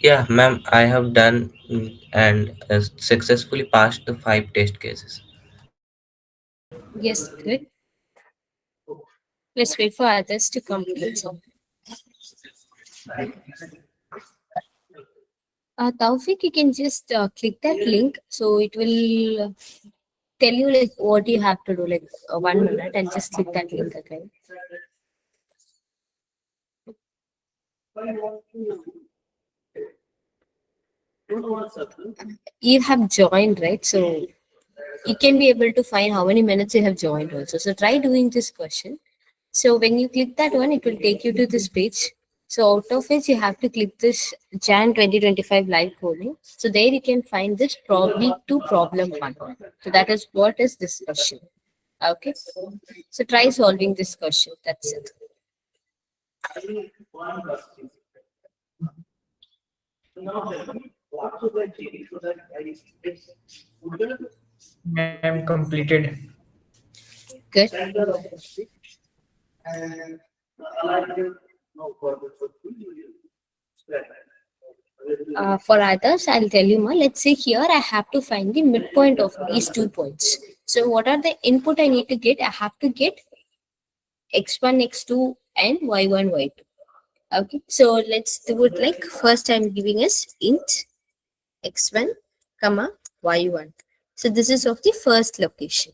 Yeah, ma'am, I have done and successfully passed the 5 test cases. Yes, good. Let's wait for others to complete. Taufik, you can just click that link, so it will tell you like what you have to do. Like 1 minute, and just click that link again. You have joined, right? So you can be able to find how many minutes you have joined also. So try doing this question. So when you click that one, it will take you to this page. So out of which you have to click this Jan 2025 live coding. So there you can find this Week-2 problem one. So that is what is this question. Okay. So try solving this question. That's it. Ma'am, completed. Good. For others, I'll tell you more. Let's say here I have to find the midpoint of these 2 points. So what are the input I need to get? I have to get x1, x2, and y1, y2. Okay. So let's do it like first I'm giving us int x1, comma y1. So this is of the first location.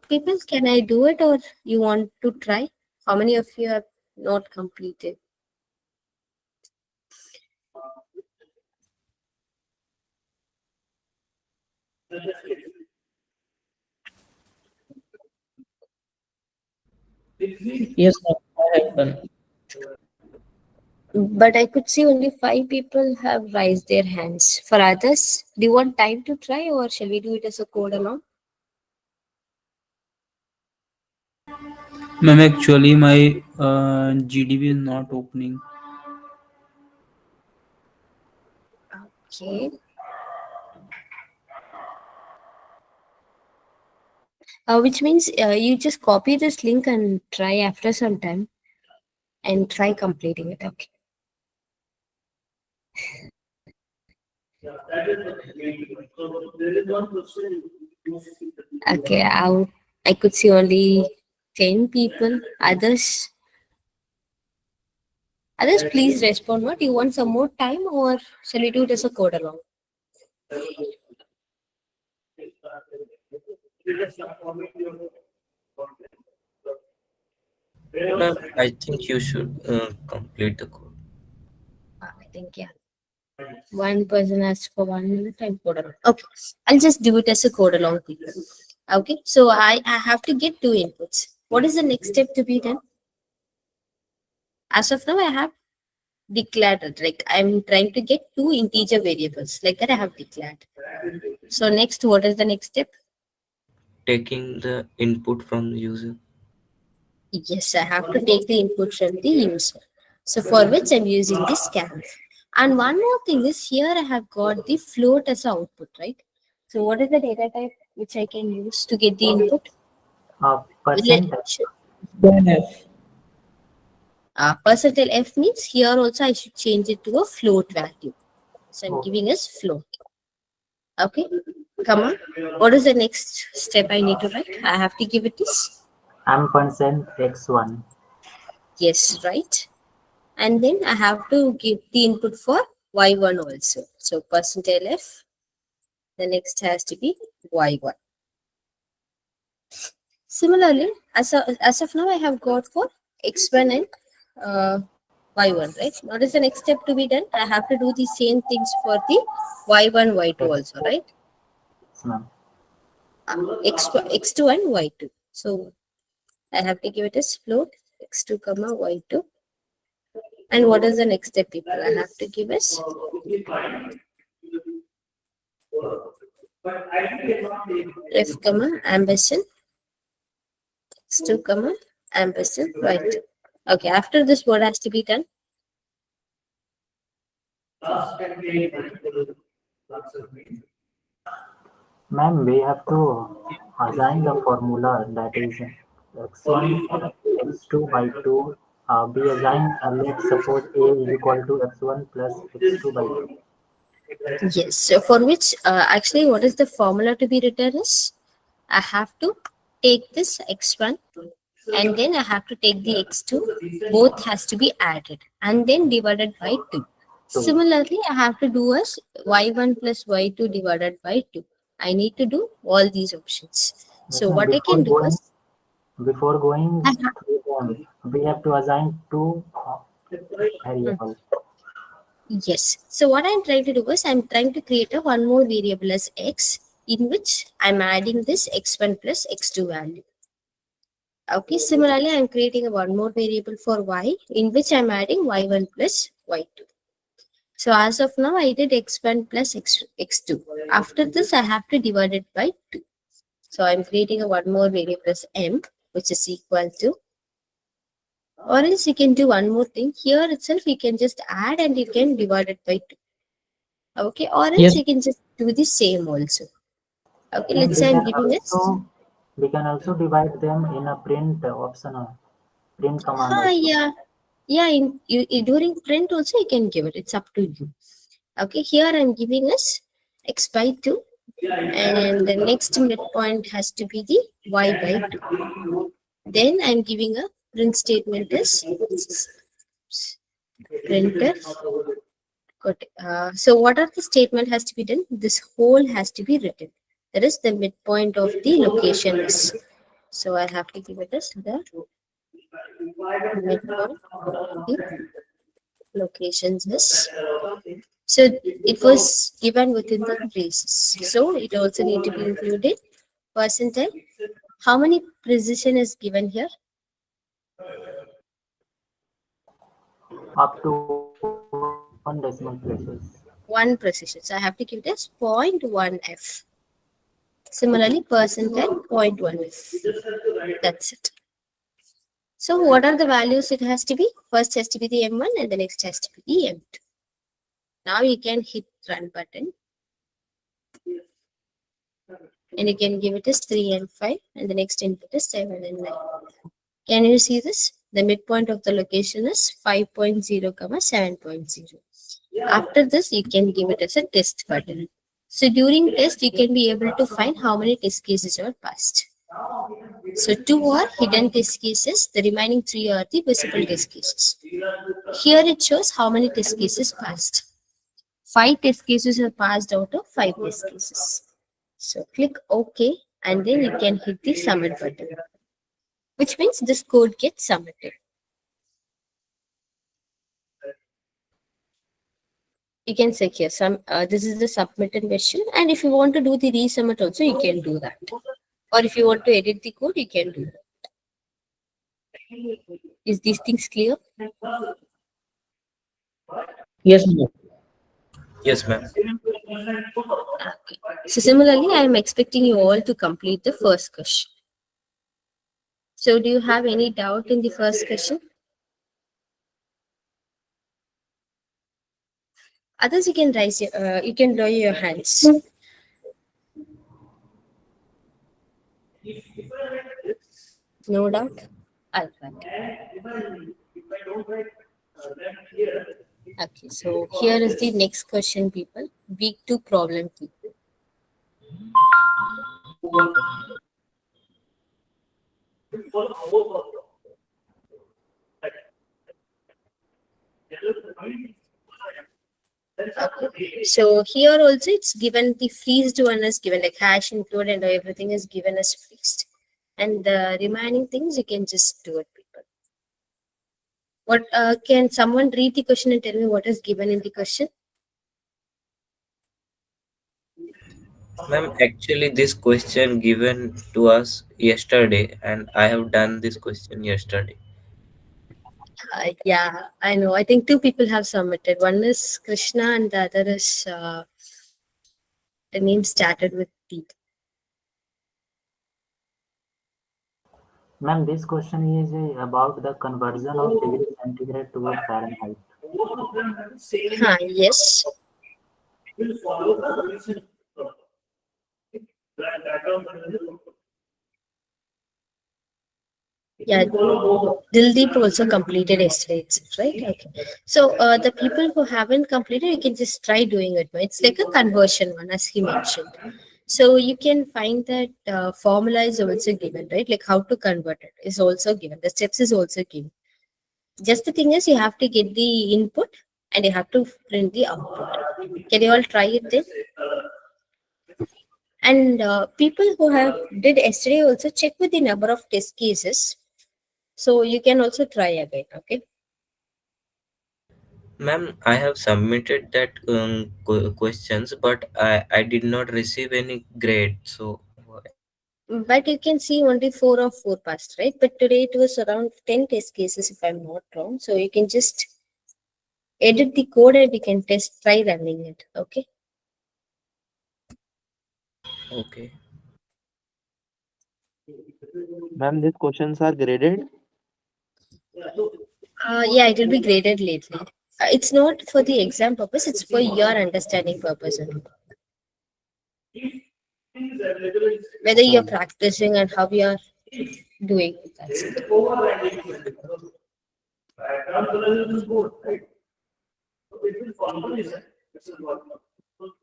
People, can I do it or you want to try? How many of you have not completed? Yes, ma'am, I have done. But I could see only 5 people have raised their hands. For others, do you want time to try or shall we do it as a code along? Ma'am, actually, my GDB is not opening. Okay. Which means you just copy this link and try after some time and try completing it. Okay. Okay. I could see only 10 people. Others, please respond. What you want some more time or shall we do it as a code along? Ma'am, I think you should complete the code. I think yeah. One person asks for 1 minute and code along. Okay, I'll just do it as a code along people. Okay, so I have to get 2 inputs. What is the next step to be done? As of now, I have declared it. Like I'm trying to get 2 integer variables. Like that, I have declared. So next, what is the next step? Taking the input from the user. Yes, I have to take the input from the user. So for which I'm using the scanf. And one more thing is here I have got the float as output, right? So what is the data type which I can use to get the input? Percent. Then F. Percentile f means here also I should change it to a float value. So I'm Okay. giving us float. Okay, come on. What is the next step I need to write? I have to give it this. ampersand x1. Yes, right. And then I have to give the input for y1 also. So percentile f, the next has to be y1. Similarly, as of now, I have got for x1 and y1, right? What is the next step to be done? I have to do the same things for the y1, y2 also, right? Yes, ma'am. X2 and y2. So I have to give it as float x2 comma y2. And what is the next step, people? I have to give us f comma ampersand x2 comma ampersand y2. Okay, after this, what has to be done? Ma'am, we have to assign the formula that is x1, x2 by 2 be assigned, let's suppose a is equal to x1 plus x2 by 2. Yes. So for which actually what is the formula to be written is I have to take this x1 and then I have to take the x2. Both has to be added and then divided by 2. 2. Similarly, I have to do as y1 plus y2 divided by 2. I need to do all these options. Yes, So ma'am. what I can do is Before I going have, through them, we have to assign two variables. yes. So what I'm trying to do is I'm trying to create a one more variable as x in which I'm adding this x1 plus x2 value. Okay, similarly, I'm creating a one more variable for y in which I'm adding y1 plus y2. So as of now, I did x1 plus x2. After this, I have to divide it by 2. So I'm creating a one more variable as m, which is equal to, or else you can do one more thing. Here itself, you can just add and you can divide it by 2. Okay, or else Yes, you can just do the same also. Okay, Ma'am, let's say I'm giving it. we can also divide them in a print option, print command also. Yeah, yeah. During print also you can give it. It's up to you. Okay, here I'm giving us x by 2 and the next midpoint has to be the y by 2. Then I'm giving a print statement as printf. So what are the statement has to be done? This whole has to be written. That is the midpoint of the location is. So I have to give it as the midpoint of the locations is. So it was given within the braces. So it also need to be included percentile. How many precision is given here? Up to 1 decimal places. One precision. So I have to give it as 0.1f. Similarly, percentile 0.1f. That's it. So what are the values it has to be? First has to be the M1 and the next has to be the M2. Now you can hit run button and you can give it as 3 and 5 and the next input is 7 and 9. Can you see this? The midpoint of the location is 5.0, 7.0. After this, you can give it as a test button. So during test, you can be able to find how many test cases are passed. So 2 are hidden test cases, the remaining 3 are the visible test cases. Here it shows how many test cases passed. 5 test cases are passed out of 5 test cases. So click OK and then you can hit the submit button, which means this code gets submitted. You can check here this is the submitted version, and if you want to do the resubmit also you can do that, or if you want to edit the code you can do that. Is these things clear? yes, ma'am. Yes, ma'am. Okay. So similarly I am expecting you all to complete the first question. So do you have any doubt in the first question? Others you can raise you can lower your hands. No doubt. I'll try. Okay, so here is the next question, people. Week 2 problem, people. Okay. So here also it's given the freezed one is given, like hash include and everything is given as freezed. And the remaining things you can just do it, people. What can someone read the question and tell me what is given in the question? Ma'am, actually, this question given to us yesterday, and I have done this question yesterday. Yeah, I know. I think 2 people have submitted. One is Krishna and the other is the name started with T. Ma'am, this question is about the conversion of degree centigrade to Fahrenheit. Yes. Yeah, Dildeep also completed yesterday itself, right? Okay. So the people who haven't completed, you can just try doing it. It's like a conversion one, as he mentioned. So you can find that formula is also given, right? Like how to convert it is also given. The steps is also given. Just the thing is, you have to get the input and you have to print the output. Can you all try it then? And people who have did yesterday also check with the number of test cases. So you can also try again. Okay. Ma'am, I have submitted that questions, but I did not receive any grade. So But you can see only 4 of 4 passed, right? But today it was around 10 test cases, if I'm not wrong. So you can just edit the code and we can try running it. Okay. okay. Ma'am, these questions are graded. Yeah, it will be graded lately. It's not for the exam purpose, it's for your understanding purpose only. Whether you're Okay. practicing and how you're doing. That's it.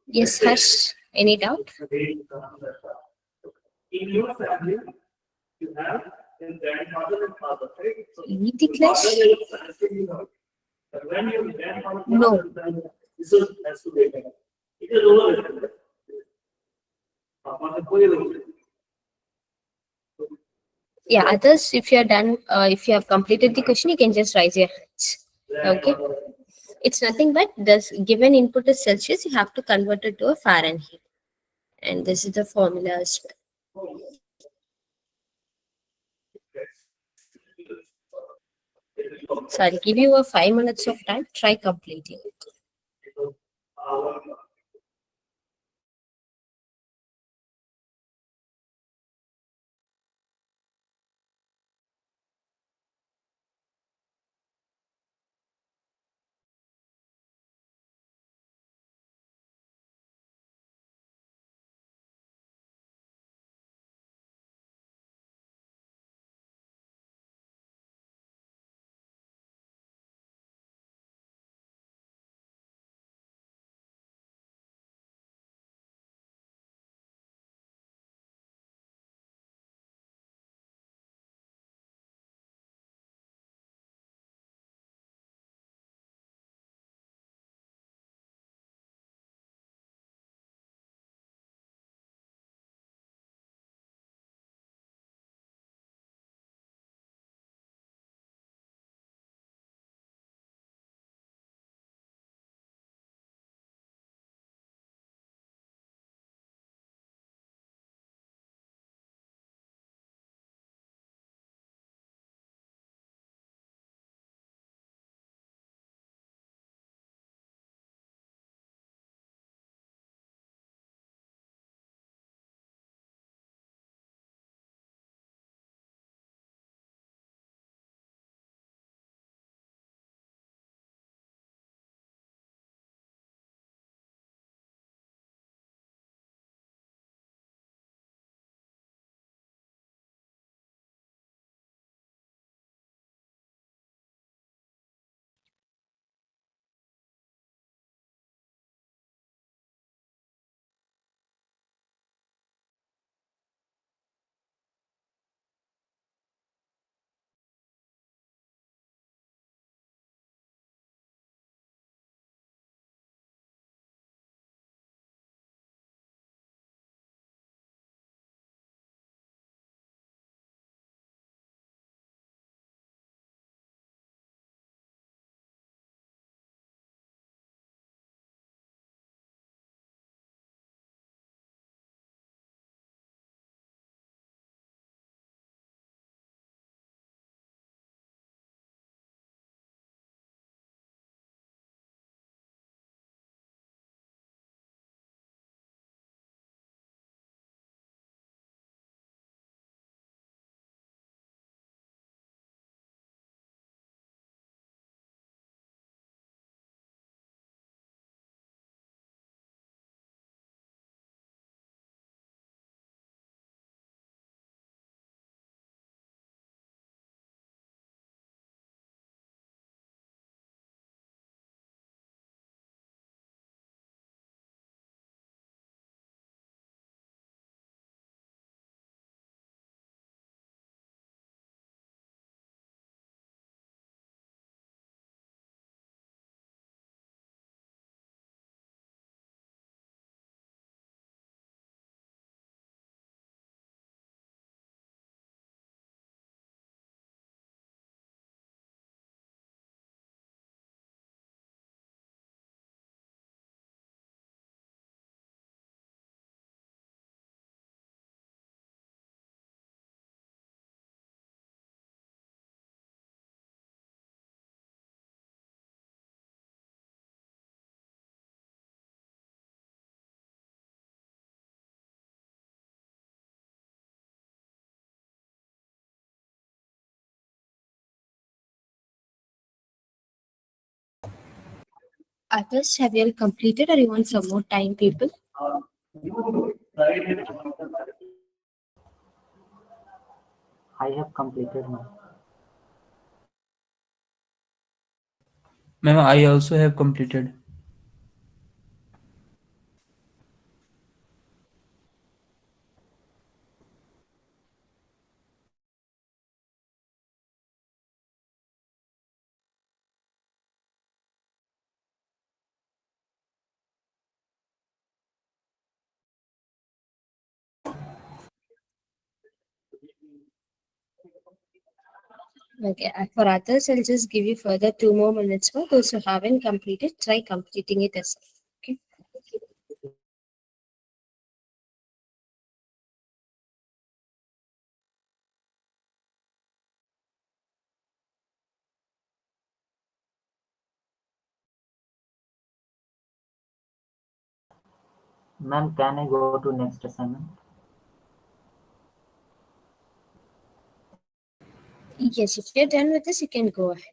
Yes, Harsh. Any doubt? Unity clash? No. Yeah, others, if you're done, if you have completed the question, you can just raise your hands. Okay. It's nothing but this given input is Celsius, you have to convert it to a Fahrenheit. And this is the formula as well. So I'll give you a 5 minutes of time. Try completing it. Others, have you all completed or you want some more time, people? I have completed my. Ma'am, I also have completed. Okay, for others, I'll just give you further 2 more minutes for those who haven't completed. Try completing it as well. Okay. Ma'am, can I go to next assignment? Yes, if you're done with this, you can go ahead.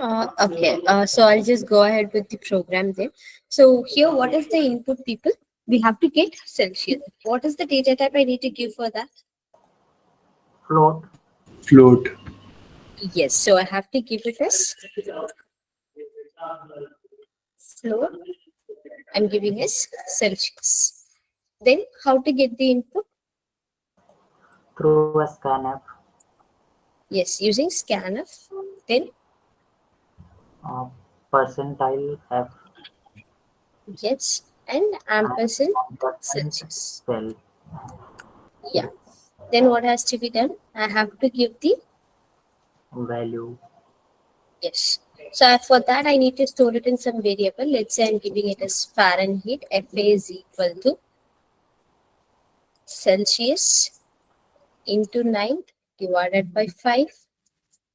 Okay, so I'll just go ahead with the program then. So here, what is the input, people? We have to get Celsius. What is the data type I need to give for that? Float. Float. Yes, so I have to give it as float. I'm giving as Celsius. Then how to get the input? Through a scanf. Yes, using scanf. Then uh, percentile F yes, and and ampersand ampersand Celsius. cell Yeah. Then what has to be done? I have to give the value. yes. So for that, I need to store it in some variable. Let's say I'm giving it as Fahrenheit. FA is equal to Celsius into 9 divided by 5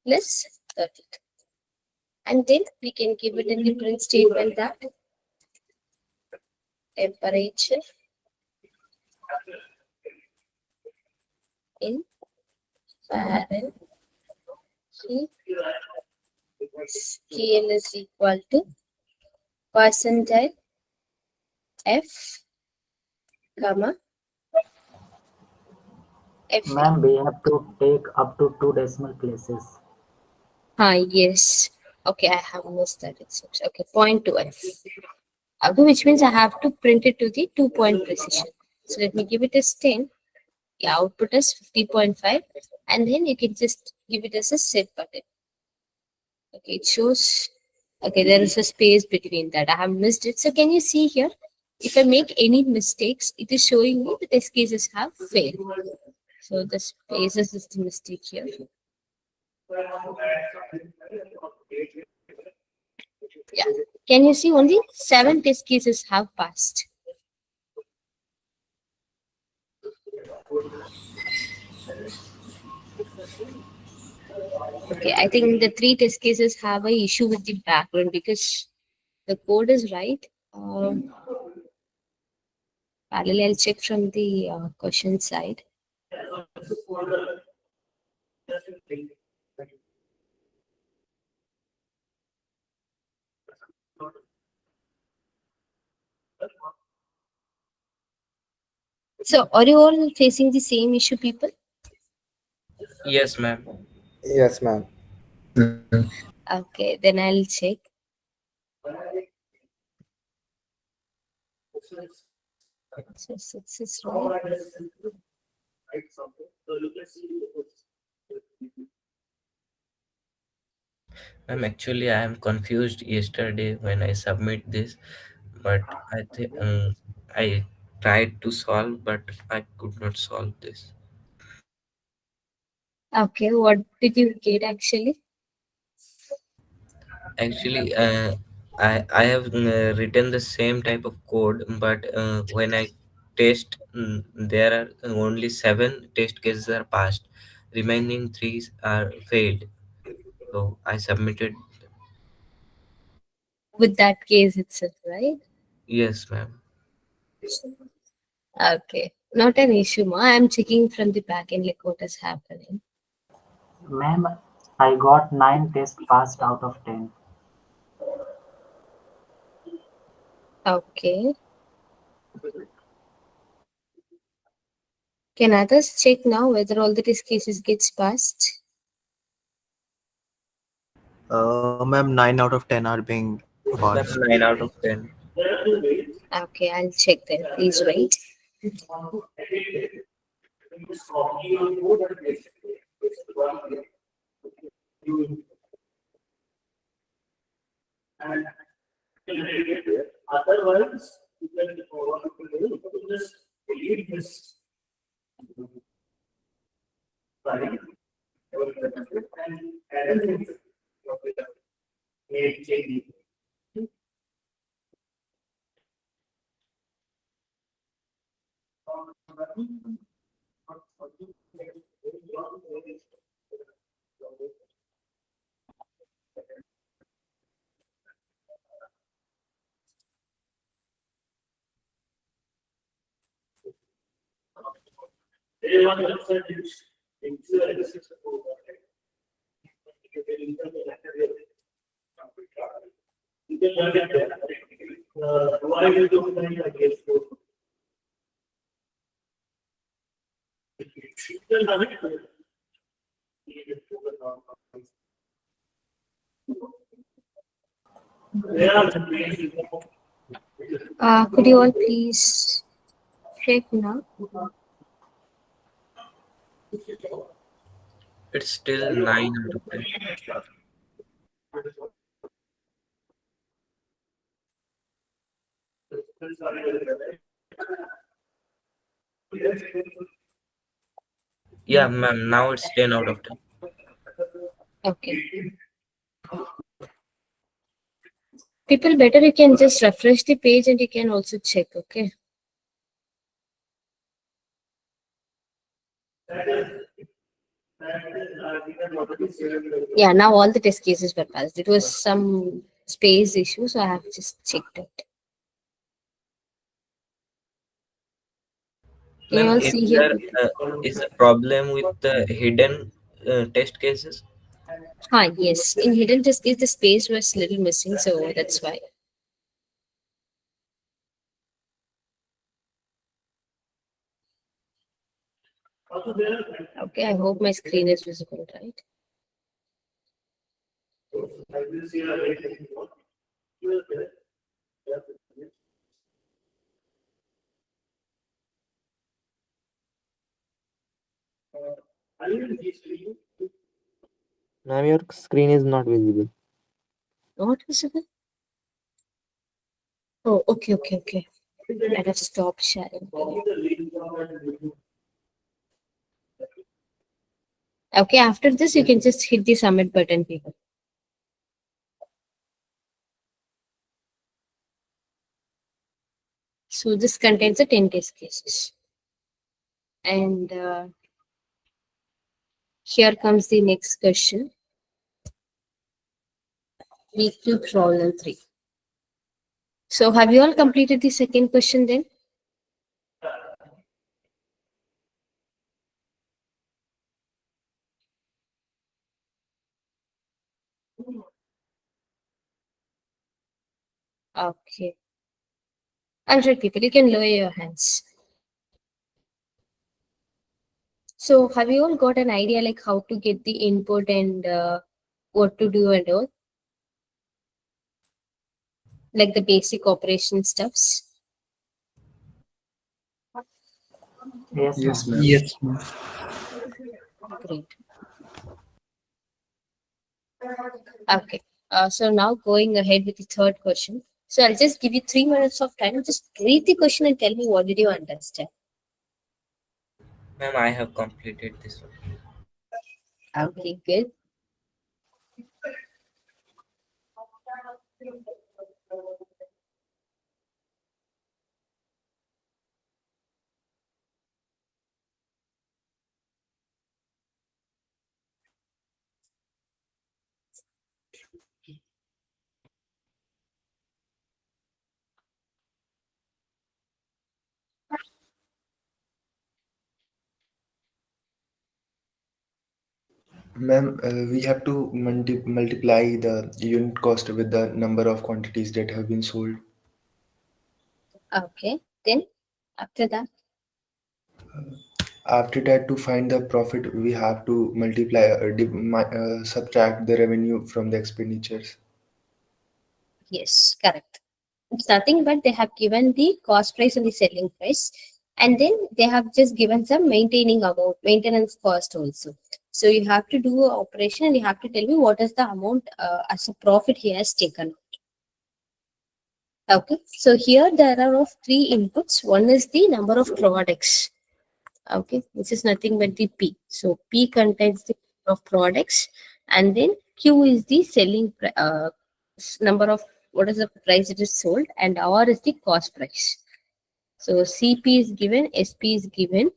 plus 30. And then we can give it in the print statement that temperature in Fahrenheit scale is equal to percentile F, comma, FA. Ma'am, we have to take up to 2 decimal places. Yes. Okay, I have missed that. It seems. Okay, 0.2F. Okay, which means I have to print it to the 2-point precision. So let me give it as 10. The output is 50.5. And then you can just give it as a set button. Okay, it shows. Okay, there is a space between that. I have missed it. So can you see here? If I make any mistakes, it is showing me the test cases have failed. So the spaces is the mistake here. Yeah. Can you see only 7 test cases have passed? Okay, I think the 3 test cases have a issue with the background because the code is right. Parallel, I'll check from the question side. So, are you all facing the same issue, people? Yes, ma'am. Yes, ma'am. Yes, ma'am. Okay, then I'll check. So, 6 is right. Ma'am, actually, I am confused yesterday when I submit this, but I think I tried to solve, but I could not solve this. Okay, what did you get actually? Actually, I have written the same type of code, but when I test, there are only 7 test cases are passed, remaining 3 are failed. So I submitted. With that case itself, right? Yes, ma'am. Okay, not an issue, ma. I'm checking from the back end like what is happening. Ma'am, I got 9 tests passed out of 10. Okay. Can others check now whether all the test cases gets passed? Ma'am, 9 out of 10 are being Yes, ma'am. passed. 9 out of 10. Okay, I'll check that. Please wait. Could you all please check now? It's still 9 out of 10. Yeah, ma'am. Now it's 10 out of 10. Okay. People, better you can just refresh the page and you can also check, okay? Yeah, now all the test cases were passed. It was some space issue, so I have just checked it. Can you Ma'am, all is see here? there is a problem with the hidden test cases? Yes. In hidden test case, the space was little missing, so that's why. Okay, I hope my screen is visible, right? Ma'am, your screen is not visible. Not visible? Oh, okay. I have stopped sharing. Okay, after this, you can just hit the submit button, people. So this contains the 10 test cases. And here comes the next question. Week-2 problem 3. So have you all completed the second question then? Okay. 100 people, you can lower your hands. So have you all got an idea like how to get the input and what to do and all? Like the basic operation stuffs? Yes, Yes, ma'am. ma'am. Yes, ma'am. Great. Okay. So now going ahead with the third question. So I'll just give you 3 minutes of time. Just read the question and tell me what did you understand. Ma'am, I have completed this one. Okay, good. Ma'am, we have to multiply the unit cost with the number of quantities that have been sold. Okay. Then after that, After that, to find the profit, we have to multiply, subtract the revenue from the expenditures. yes, correct. It's nothing but they have given the cost price and the selling price, and then they have just given some maintaining amount, maintenance cost also. So you have to do a operation and you have to tell me what is the amount as a profit he has taken. Okay, so here there are of three inputs. One is the number of products. Okay, this is nothing but the P. So P contains the number of products, and then Q is the selling number of what is the price it is sold, and R is the cost price. So CP is given, SP is given.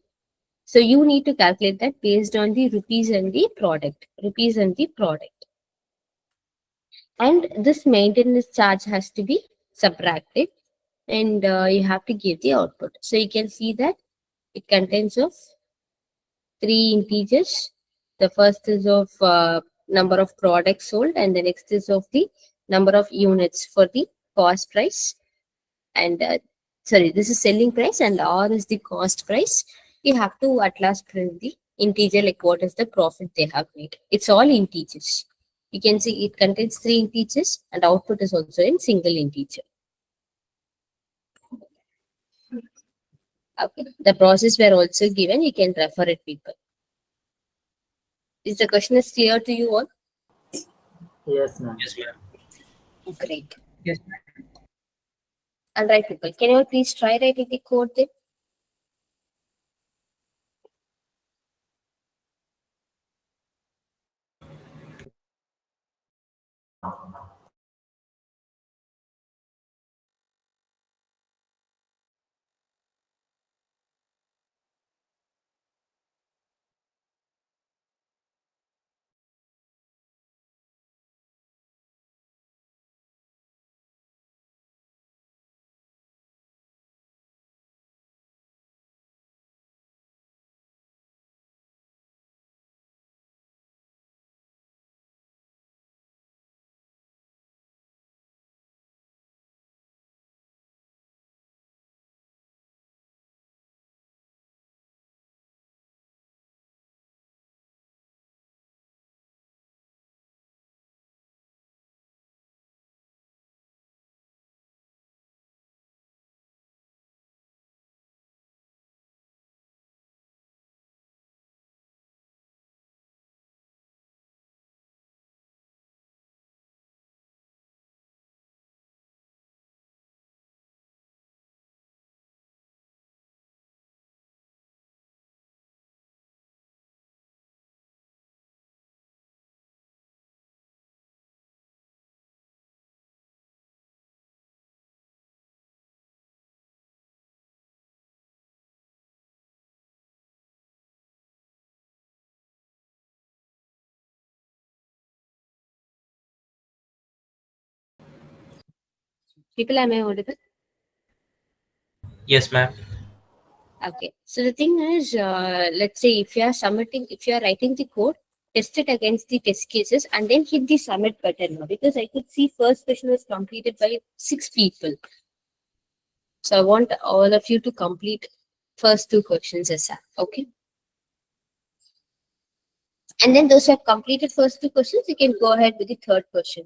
So you need to calculate that based on the rupees and the product. Rupees and the product. And this maintenance charge has to be subtracted, and you have to give the output. So you can see that it contains of three integers. The first is of number of products sold, and the next is of the number of units for the cost price. And sorry, this is selling price, and R is the cost price. You have to at last print the integer, like what is the profit they have made. It's all integers. You can see it contains three integers, and output is also in single integer. Okay. The process were also given. You can refer it, people. Is the question is clear to you all? Yes, ma'am. Yes, ma'am. Great. Yes. All right, people. Can you all please try writing the code then? People, am I audible? Yes, ma'am. Okay. So the thing is, let's say if you are writing the code, test it against the test cases and then hit the submit button now, because I could see first question was completed by 6 people. So I want all of you to complete first 2 questions as well. Okay. And then those who have completed first 2 questions, you can go ahead with the third question.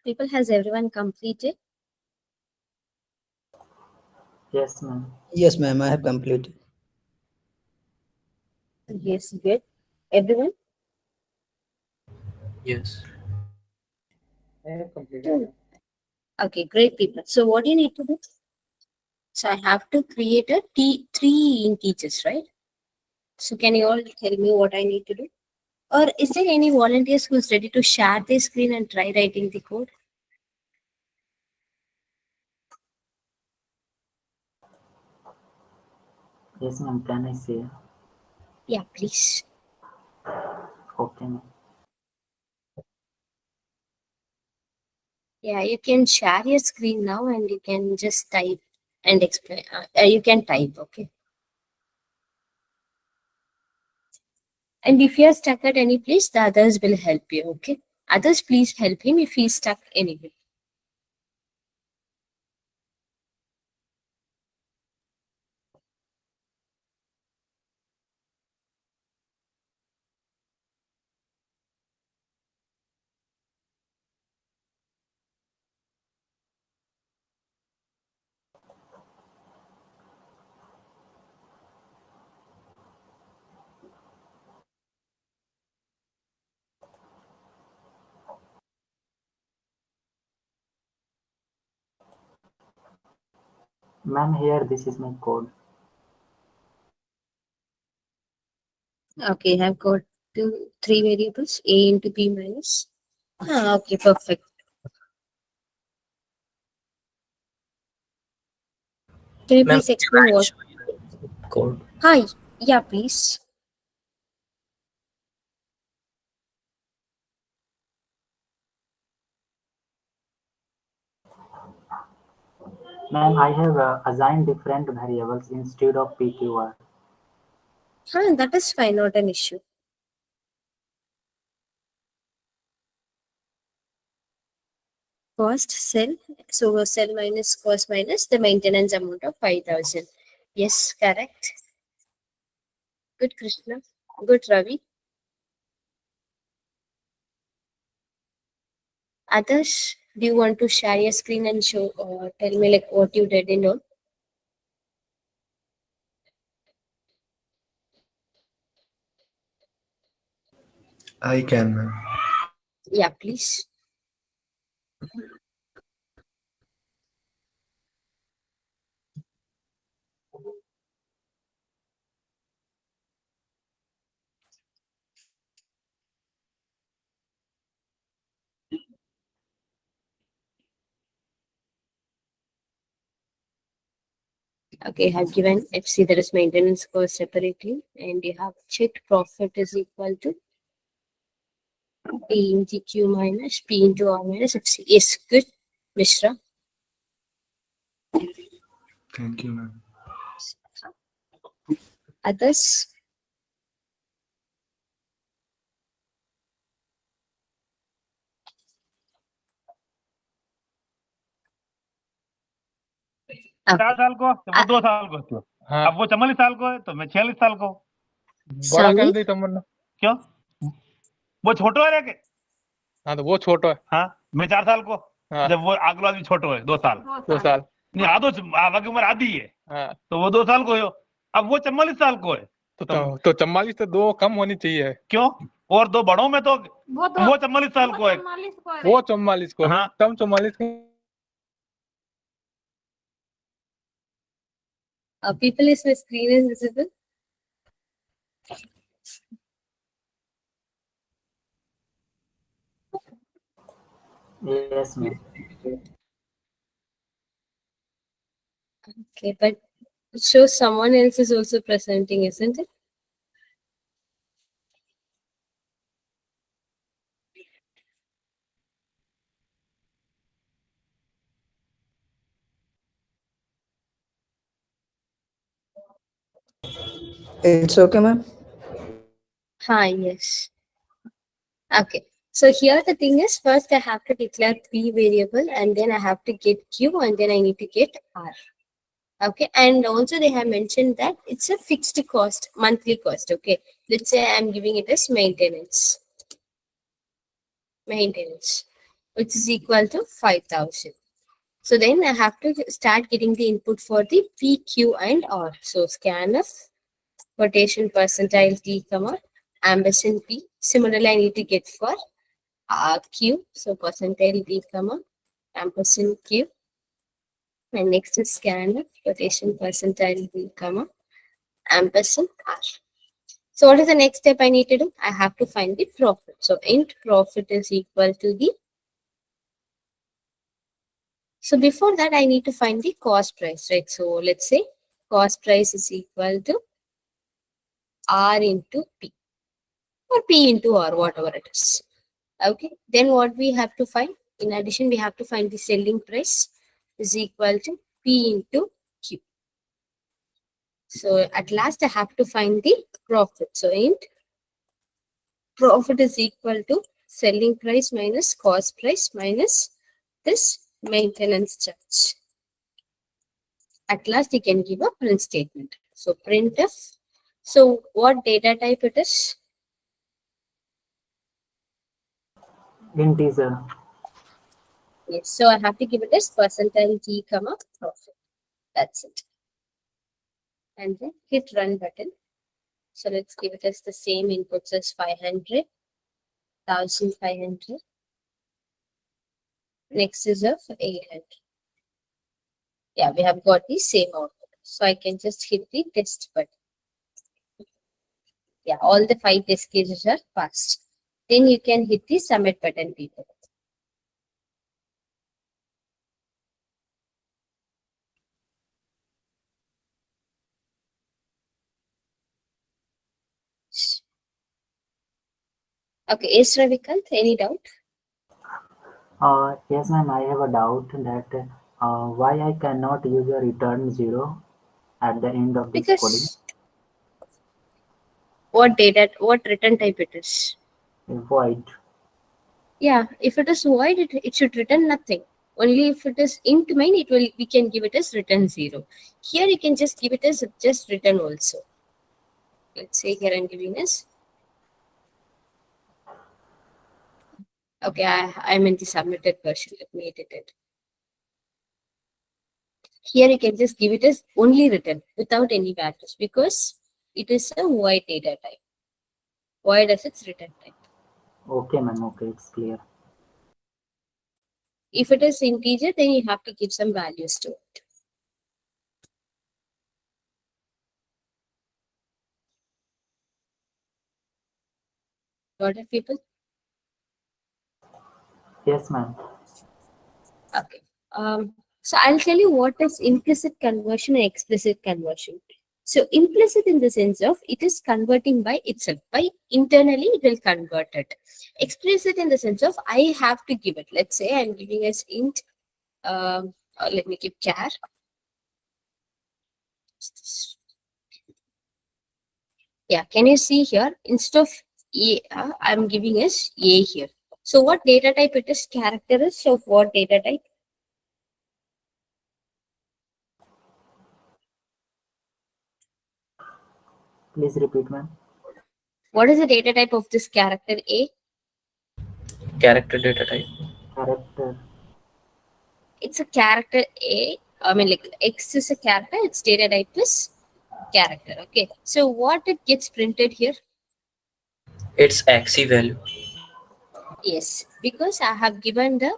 People, has everyone completed? Yes, ma'am. Yes, ma'am, I have completed. Yes, good. Everyone? Yes. I have completed. Hmm. Okay, great people. So what do you need to do? So I have to create a three integers, right? So can you all tell me what I need to do? Or is there any volunteers who's ready to share their screen and try writing the code? Yes, ma'am. Can I say? Yeah, please. Okay, ma'am. Yeah, you can share your screen now and you can just type and explain. You can type, okay? And if you're stuck at any place, the others will help you, okay? Others, please help him if he's stuck anywhere. Ma'am, here this is my code. Okay, I've got three variables, a into b minus. Okay, perfect. Can you Ma'am, please can explain I what? show you the code? Hi, yeah, please. Ma'am, I have assigned different variables instead of PQR. That is fine, not an issue. Cost cell, so cell minus cost minus the maintenance amount of 5,000. Yes, correct. Good, Krishna. Good, Ravi. Others, do you want to share your screen and show or tell me like what you did in all? I can, ma'am. Yeah, please. Okay, I have given FC, that is maintenance cost separately, and you have checked profit is equal to P into Q minus P into R minus FC. Yes, good, Mishra. Thank you, ma'am. Others? चार Okay. साल को तो वो 2 साल को थी। हाँ अब वो 44 साल को है तो मैं 46 साल को। बड़ा कर Sami? दी तमन्ना। क्यों? वो छोटो है के? हाँ तो वो छोटो है। हाँ, मैं 4 साल को। हाँ जब वो अगला आदमी छोटो है 2 साल। 2 साल। नहीं आधो आगे उम्र आधी है। हाँ तो वो 2 साल को हो। अब वो 44 साल को है। तो 44 से 2 कम होनी चाहिए। क्यों? और 2 बड़ों में तो वो 44 साल को है। वो 44 को। हाँ। कम 44 को। People, is my screen is visible? Yes, ma'am. Okay, but it shows someone else is also presenting, isn't it? It's okay, ma'am. Hi, yes. Okay. So here the thing is, first I have to declare P variable and then I have to get Q and then I need to get R. Okay. And also they have mentioned that it's a fixed cost, monthly cost. Okay. Let's say I'm giving it as maintenance, which is equal to 5,000. So then I have to start getting the input for the P, Q and R. So scanf, quotation percentile T, comma, ampersand P. Similarly, I need to get for Q, so percentile T, comma, ampersand Q. And next is scanf, quotation percentile T, comma, ampersand R. So what is the next step I need to do? I have to find the profit. So int profit is equal to the, so before that I need to find the cost price, right? So let's say cost price is equal to R into P, or P into R, whatever it is. Okay, then what we have to find? In addition, we have to find the selling price is equal to P into Q. So at last I have to find the profit. So int profit is equal to selling price minus cost price minus this maintenance charge. At last you can give a print statement. So printf. So what data type it is? Integer. Yes. So I have to give it as percentile t comma profit. That's it. And then hit run button. So let's give it as the same inputs as 500, 1500. Next is of 800. Yeah, we have got the same output. So I can just hit the test button. Yeah, all the 5 test cases are passed. Then you can hit the submit button, people. Okay, is Ravikant, any doubt? Yes, ma'am, I have a doubt that why I cannot use a return 0 at the end of this coding. Because what return type it is? Void. Yeah, if it is void, it should return nothing. Only if it is int main, we can give it as return 0. Here you can just give it as just return also. Let's say here I'm giving as, okay, I'm in the submitted version. Let me edit it. Here you can just give it as only written without any values because it is a void data type. Void as its return type. Okay, ma'am. Okay, it's clear. If it is integer, then you have to give some values to it. Got it, people? Yes, ma'am. Okay. So I'll tell you what is implicit conversion and explicit conversion. So implicit in the sense of it is converting by itself. By internally it will convert it. Explicit in the sense of I have to give it. Let's say I'm giving as int. Let me give char. Yeah, can you see here? Instead of a, I'm giving as a here. So what data type it is? Character is of what data type? Please repeat, ma'am. What is the data type of this character A? Character data type. Character. It's a character A. I mean, like X is a character. Its data type is character. Okay. So what it gets printed here? Its axis value. Yes, because I have given the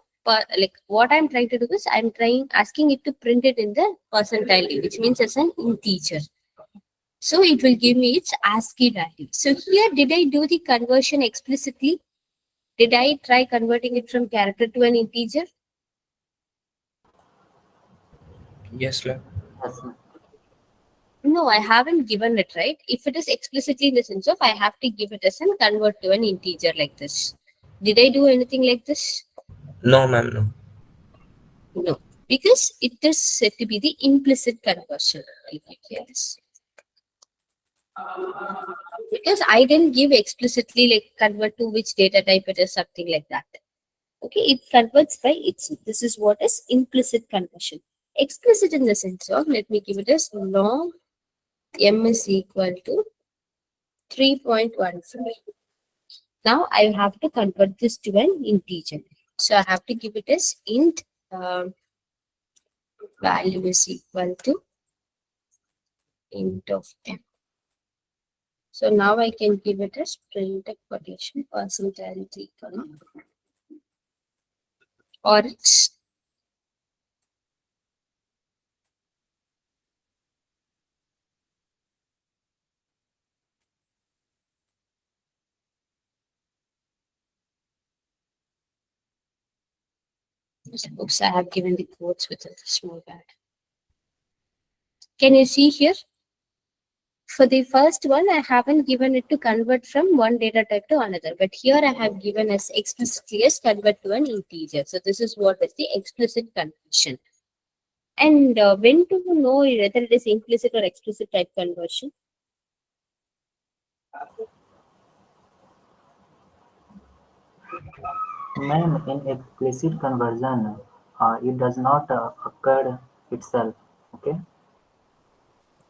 like what I'm trying to do is I'm asking it to print it in the percentile, which means as an integer. So it will give me its ASCII value. So here, did I do the conversion explicitly? Did I try converting it from character to an integer? Yes, ma'am. Yes, ma'am. No, I haven't given it, right? If it is explicitly in the sense of I have to give it as and convert to an integer like this. Did I do anything like this? No, ma'am, no. No, because it is said to be the implicit conversion. If you hear this. Because I didn't give explicitly like convert to which data type it is, something like that. Okay, it converts by itself. This is what is implicit conversion. Explicit in the sense of, let me give it as long m is equal to 3.15. Now I have to convert this to an integer. So I have to give it as int value is equal to int of m. So now I can give it as print quotation percentile 3 comma, or it's Oops, I have given the quotes with a small bad. Can you see here? For the first one, I haven't given it to convert from one data type to another, but here I have given as explicitly as convert to an integer. So this is what is the explicit conversion. And when to know whether it is implicit or explicit type conversion? Ma'am, in explicit conversion, it does not occur itself. Okay.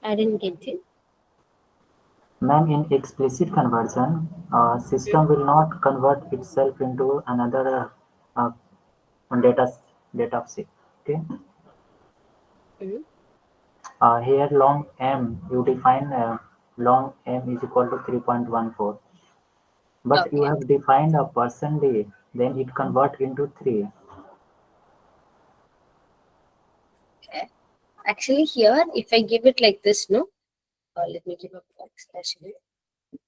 I didn't get it. Ma'am, in explicit conversion, system will not convert itself into another data data set. Okay. Mm-hmm. Here long m, you define long m is equal to 3.14. But you Okay. have defined a person day, then it convert into 3. Okay. Actually, here, if I give it like this, no, let me give a especially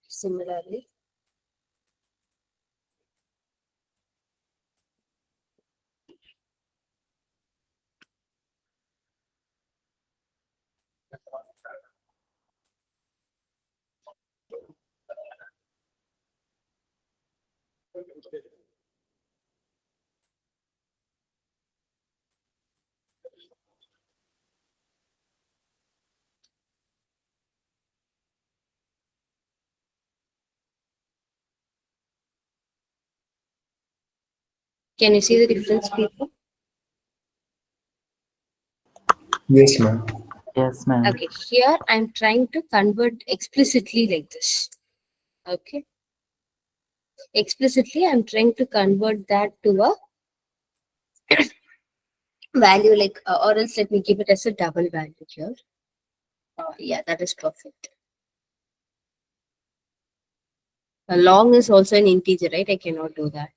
similarly. Can you see the difference, people? Yes, ma'am. Yes, ma'am. Okay, here I'm trying to convert explicitly like this. Okay. Explicitly, I'm trying to convert that to a value like, or else let me give it as a double value here. Yeah, that is perfect. Long is also an integer, right? I cannot do that.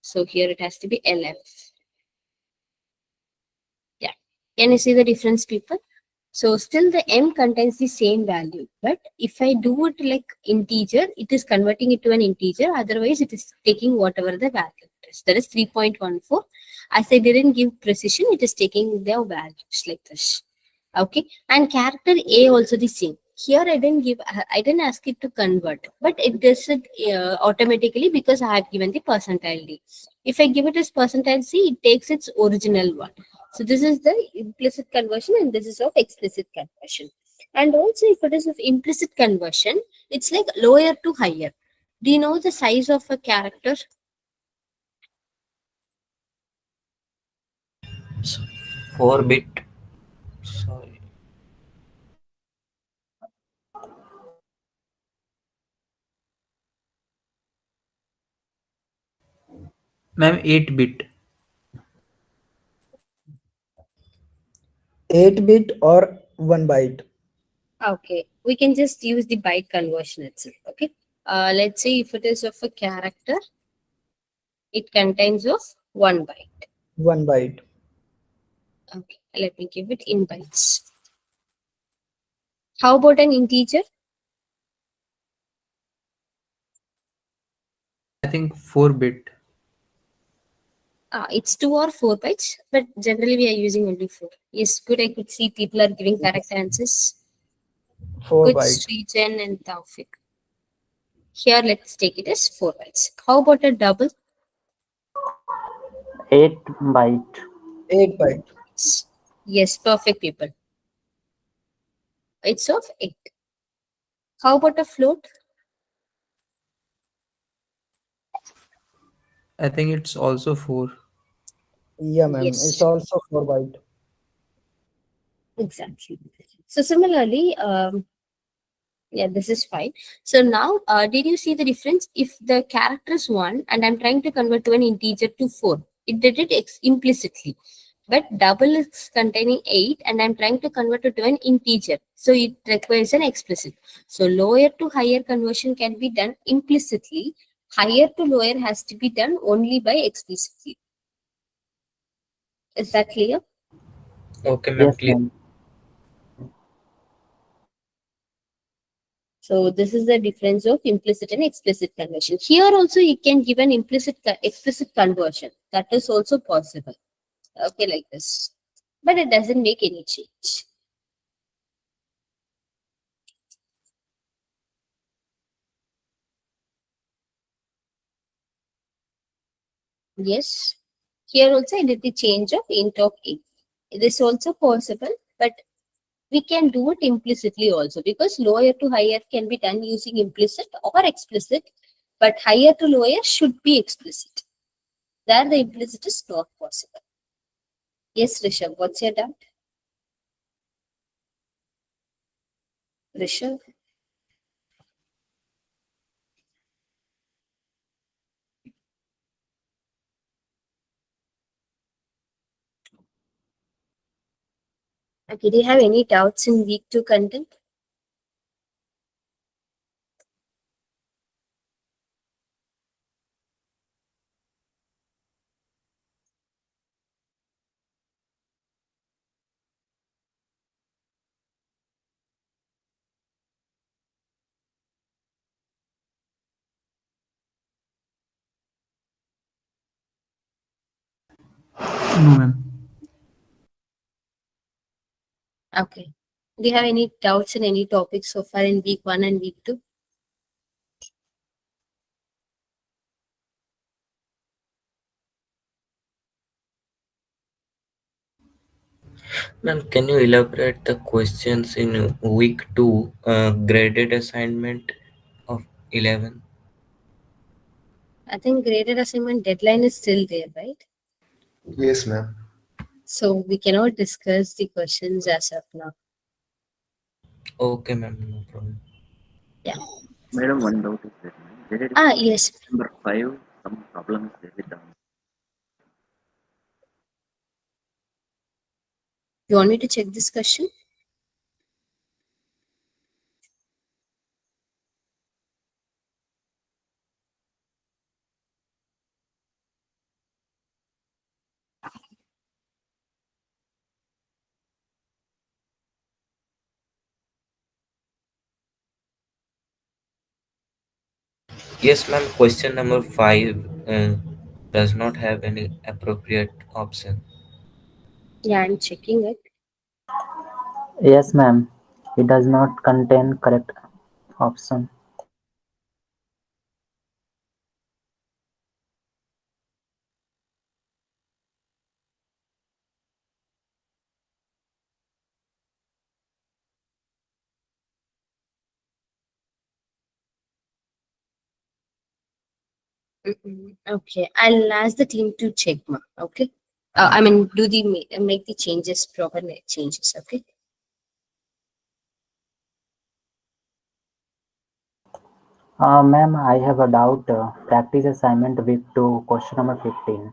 So here it has to be LF. Yeah. Can you see the difference, people? So still the m contains the same value, but if I do it like integer, it is converting it to an integer. Otherwise, it is taking whatever the value is. That is 3.14. As I didn't give precision, it is taking their values like this. Okay, and character A also the same. Here I didn't ask it to convert, but it does it automatically because I have given the percentile D. If I give it as percentile C, it takes its original one. So this is the implicit conversion and this is of explicit conversion. And also if it is of implicit conversion, it's like lower to higher. Do you know the size of a character? So 4-bit. Sorry. Ma'am, 8-bit. 8-bit or 1 byte. Okay, we can just use the byte conversion itself. Okay, let's say if it is of a character, it contains of 1 byte. 1 byte. Okay, let me give it in bytes. How about an integer? I think 4-bit. It's 2 or 4 bytes, but generally we are using only 4. Yes, good. I could see people are giving correct answers. 4 Good, byte. Srijan and Taufik. Here, let's take it as 4 bytes. How about a double? 8 byte. 8 byte. Yes, perfect, people. It's of 8. How about a float? I think it's also 4. Yeah, ma'am. It's Yes, also 4 byte. exactly. So similarly, yeah, this is fine. So now, did you see the difference? If the character is 1 and I'm trying to convert to an integer to 4, it did it implicitly. But double is containing 8 and I'm trying to convert it to an integer. So it requires an explicit. So lower to higher conversion can be done implicitly. Higher to lower has to be done only by explicitly. Is that clear? Okay, ma'am. Yes, Clear. ma'am. So this is the difference of implicit and explicit conversion. Here also you can give an explicit conversion. That is also possible. Okay, like this. But it doesn't make any change. Yes. Here also I did the change of int of a. It is also possible, but we can do it implicitly also, because lower to higher can be done using implicit or explicit, but higher to lower should be explicit. There the implicit is not possible. Yes, Rishabh, what's your doubt? Rishabh? Okay, do you have any doubts in week 2 content? No, ma'am. Okay. Do you have any doubts in any topics so far in week 1 and week 2? Ma'am, can you elaborate the questions in week 2 graded assignment of 11? I think graded assignment deadline is still there, right? Yes, ma'am. So we cannot discuss the questions as of now. Okay, ma'am, no problem. Yeah. Madam, one doubt is there. There is Yes. number 5, some problem is there with the You want me to check this question? Yes, ma'am, question number 5 does not have any appropriate option. Yeah, I'm checking it. Yes, ma'am. It does not contain correct option. Okay, I'll ask the team to check, ma. Okay. I mean, do the make the changes, proper changes. Okay. Ma'am, I have a doubt. Practice assignment week 2, question number 15.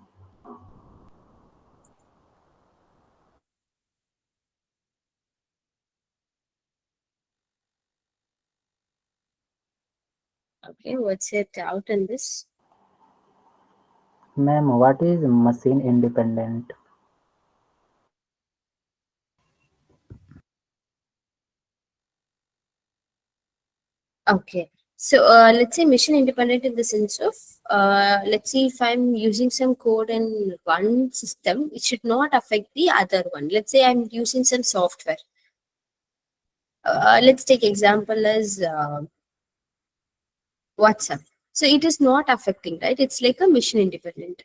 Okay, what's your doubt in this? Ma'am, what is machine independent? Okay. So let's say mission independent in the sense of, let's see, if I'm using some code in one system, it should not affect the other one. Let's say I'm using some software. Let's take example as WhatsApp. So it is not affecting, right? It's like a mission independent.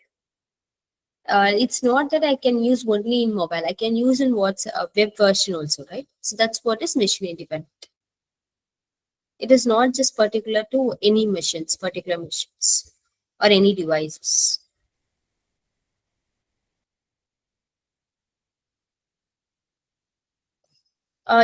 It's not that I can use only in mobile. I can use in WhatsApp web version also, right? So that's what is mission independent. It is not just particular to any missions, particular missions, or any devices.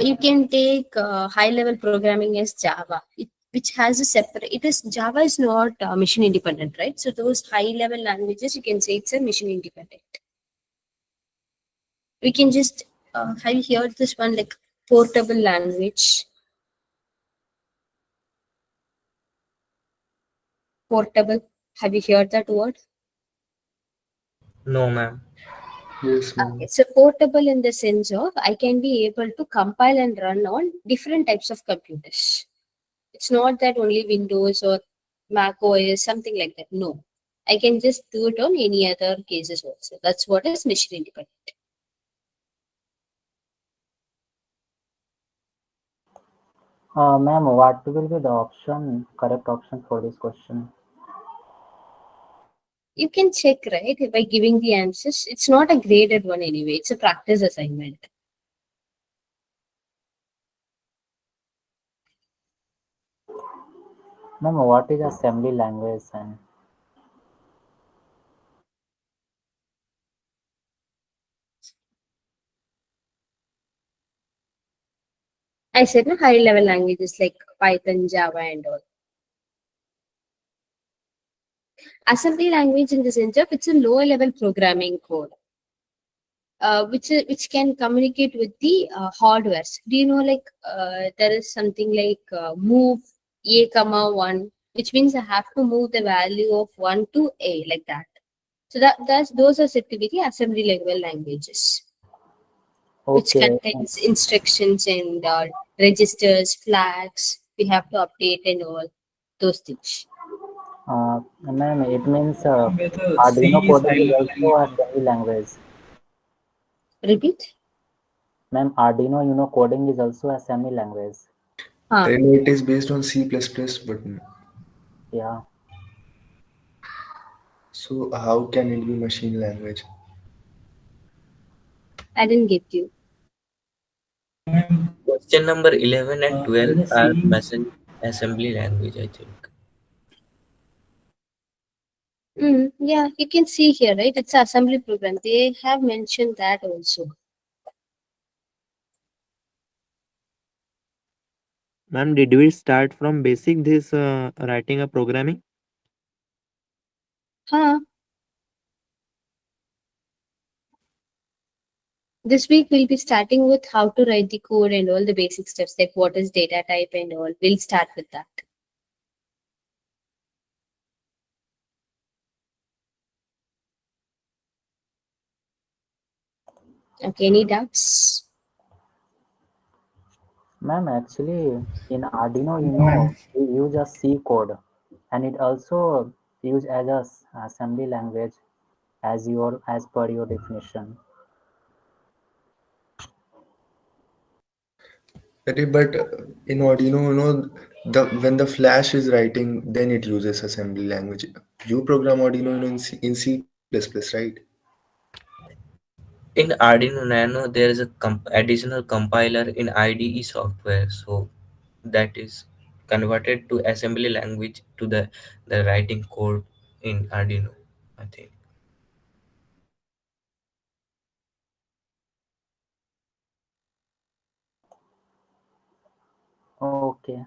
You can take high-level programming as Java, which has a separate. It is Java is not mission independent, right? So those high-level languages, you can say it's a mission independent. We can just have you heard this one, like portable language? Portable. Have you heard that word? No, ma'am. Yes, ma'am. Okay, so portable in the sense of I can be able to compile and run on different types of computers. It's not that only Windows or Mac OS, something like that. No, I can just do it on any other cases also. That's what is machine independent. Ma'am, what will be the correct option for this question? You can check, right, by giving the answers. It's not a graded one anyway. It's a practice assignment. Ma'am, what is assembly language and I said no, high level languages like Python, Java, and all. Assembly language in the sense of it's a lower level programming code, which can communicate with the hardwares. Do you know like there is something like move a comma one, which means I have to move the value of one to a like that. So that's those are said to be the assembly level languages, which okay? contains instructions and registers, flags. We have to update and all those things. Ma'am, it means Whether Arduino C is high coding is level also language. assembly language. Repeat. Ma'am, Arduino coding is also assembly language. Huh. I know it is based on C++, but Yeah. so how can it be machine language? I didn't get you. Question number 11 and 12 Whether are C is machine assembly language, I think. Yeah, you can see here, right? It's an assembly program. They have mentioned that also. Ma'am, did we start from basic this writing a programming? Huh? This week we'll be starting with how to write the code and all the basic steps, like what is data type and all. We'll start with that. Okay, any doubts? Ma'am, actually, in Arduino, we use a C code, and it also used as a assembly language as per your definition. Okay, but in Arduino, the when the Flash is writing, then it uses assembly language. You program Arduino in C++, right? In Arduino Nano, there is a additional compiler in IDE software, so that is converted to assembly language to the writing code in Arduino, I think. Okay.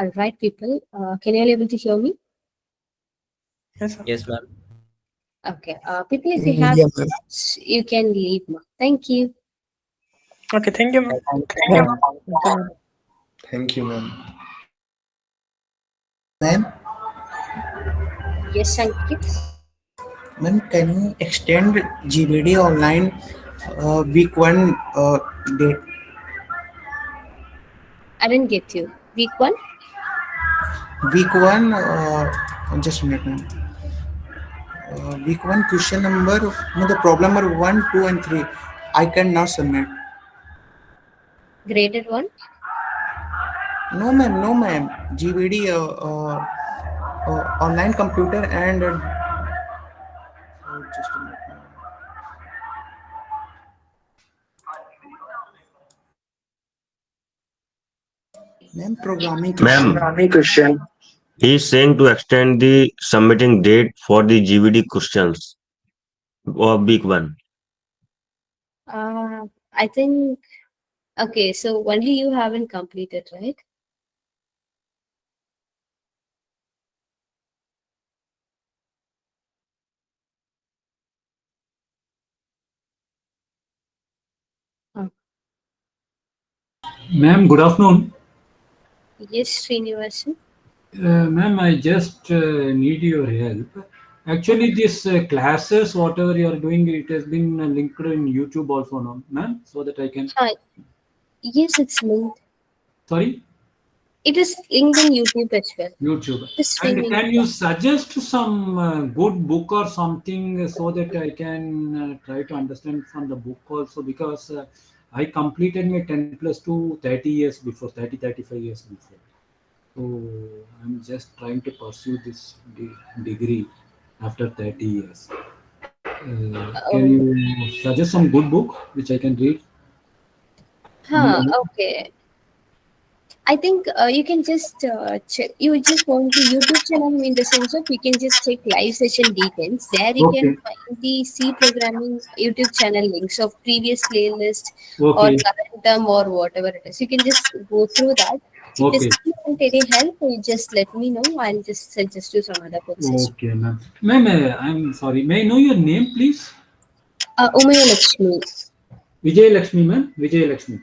All right, people. Can you all able to hear me? Yes, sir. Yes, ma'am. Okay. People, if you have Yeah, ma'am. doubts, you can leave now. Thank you. Okay, thank you, ma'am. Thank you, ma'am. Thank you, ma'am. Thank you, ma'am. Ma'am, Yes, Ankit. Ma'am, can you extend GBD online week one date? I didn't get you. Week one. Week one, just a minute, ma'am. Week one question number, no, the problem number 1, 2, and 3. I can now submit. Graded one. No, ma'am, no, ma'am. GBD online computer and just a minute, ma'am. Ma'am, programming question. Ma'am, he is saying to extend the submitting date for the GVD questions or big one. I think. Okay, so only you haven't completed, right? Ma'am, good afternoon. Yes, Srinivasan. Ma'am, I just need your help. Actually, this classes, whatever you are doing, it has been linked in YouTube also, no, ma'am, so that I can. Hi. Yes, it's linked. Sorry, It is linked in YouTube as well. YouTube. The And streaming. can you suggest some good book or something so that I can try to understand from the book also? Because I completed my 10 plus 2 30 years before, 30, 35 years before. So I'm just trying to pursue this degree after 30 years. Can Oh, you suggest some good book which I can read? huh. Okay. I think you can just check. You just go into YouTube channel in the sense of you can just check live session details. There you can Okay. find the C programming YouTube channel links of previous playlist or Okay. current term or whatever it is. You can just go through that. If this Okay. doesn't any help, you just let me know. I'll just suggest you some other courses. Okay, ma'am. Ma'am, I'm sorry. May I know your name, please? Umaya Lakshmi. Vijay Lakshmi, ma'am. Vijay Lakshmi.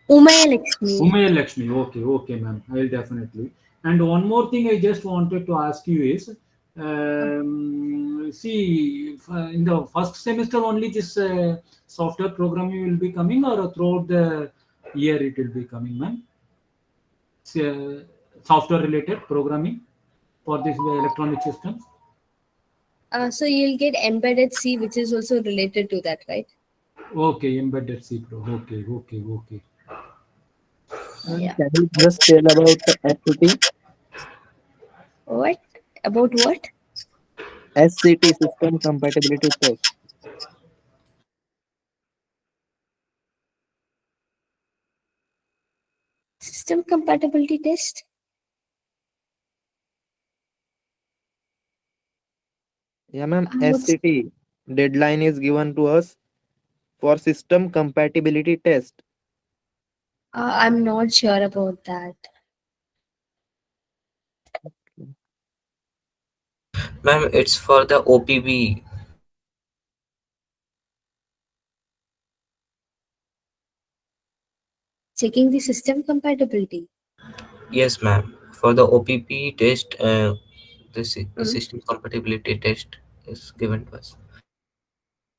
Umaya Lakshmi. Umaya Lakshmi. Okay, okay, ma'am. I will definitely. And one more thing I just wanted to ask you is, see, in the first semester only this software programming will be coming, or throughout the year it will be coming, ma'am? Software related programming for this electronic systems. So you'll get embedded C, which is also related to that, right? Okay, embedded C Pro. Okay, okay, okay. Yeah. Can you just tell about the SCT? What? About what? SCT, system compatibility test. System compatibility test? Yeah, ma'am. What's, SCT deadline is given to us for system compatibility test. I'm not sure about that. Ma'am, it's for the OPB. Checking the system compatibility. Yes, ma'am. For the OPP test, the Mm. system compatibility test is given to us.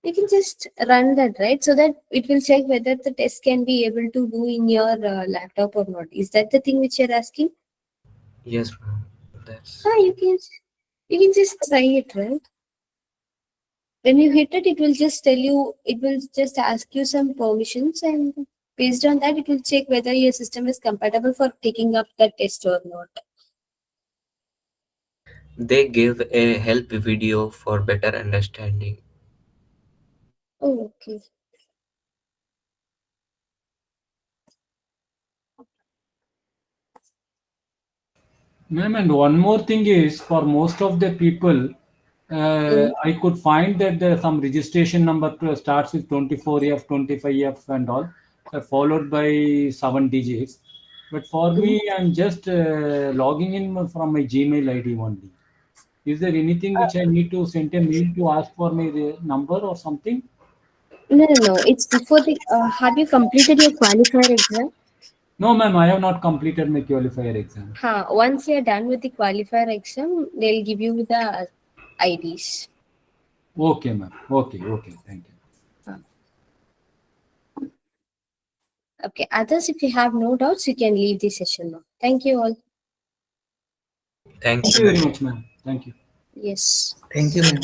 You can just run that, right? So that it will check whether the test can be able to do in your laptop or not. Is that the thing which you're asking? Yes, ma'am. That's You can just try it, right? When you hit it, it will just tell you, it will just ask you some permissions, and based on that, it will check whether your system is compatible for taking up that test or not. they give a help video for better understanding. Oh, okay. Ma'am, and one more thing is for most of the people, Mm. I could find that there some registration number starts with 24F, 25F, and all, followed by 7 digits. But for Mm. me, I'm just logging in from my Gmail ID only. Is there anything which I need to send a mail to ask for my number or something? No, no, no. It's before the. Have you completed your qualifier exam? No, ma'am, I have not completed my qualifier exam. Once you're done with the qualifier exam, they'll give you the IDs. Okay, ma'am. Okay, okay. Thank you. Huh. Okay. Others, if you have no doubts, you can leave the session now. Thank you all. Thank Thank you, you ma'am. very much, ma'am. Thank you. Yes. Thank you, ma'am.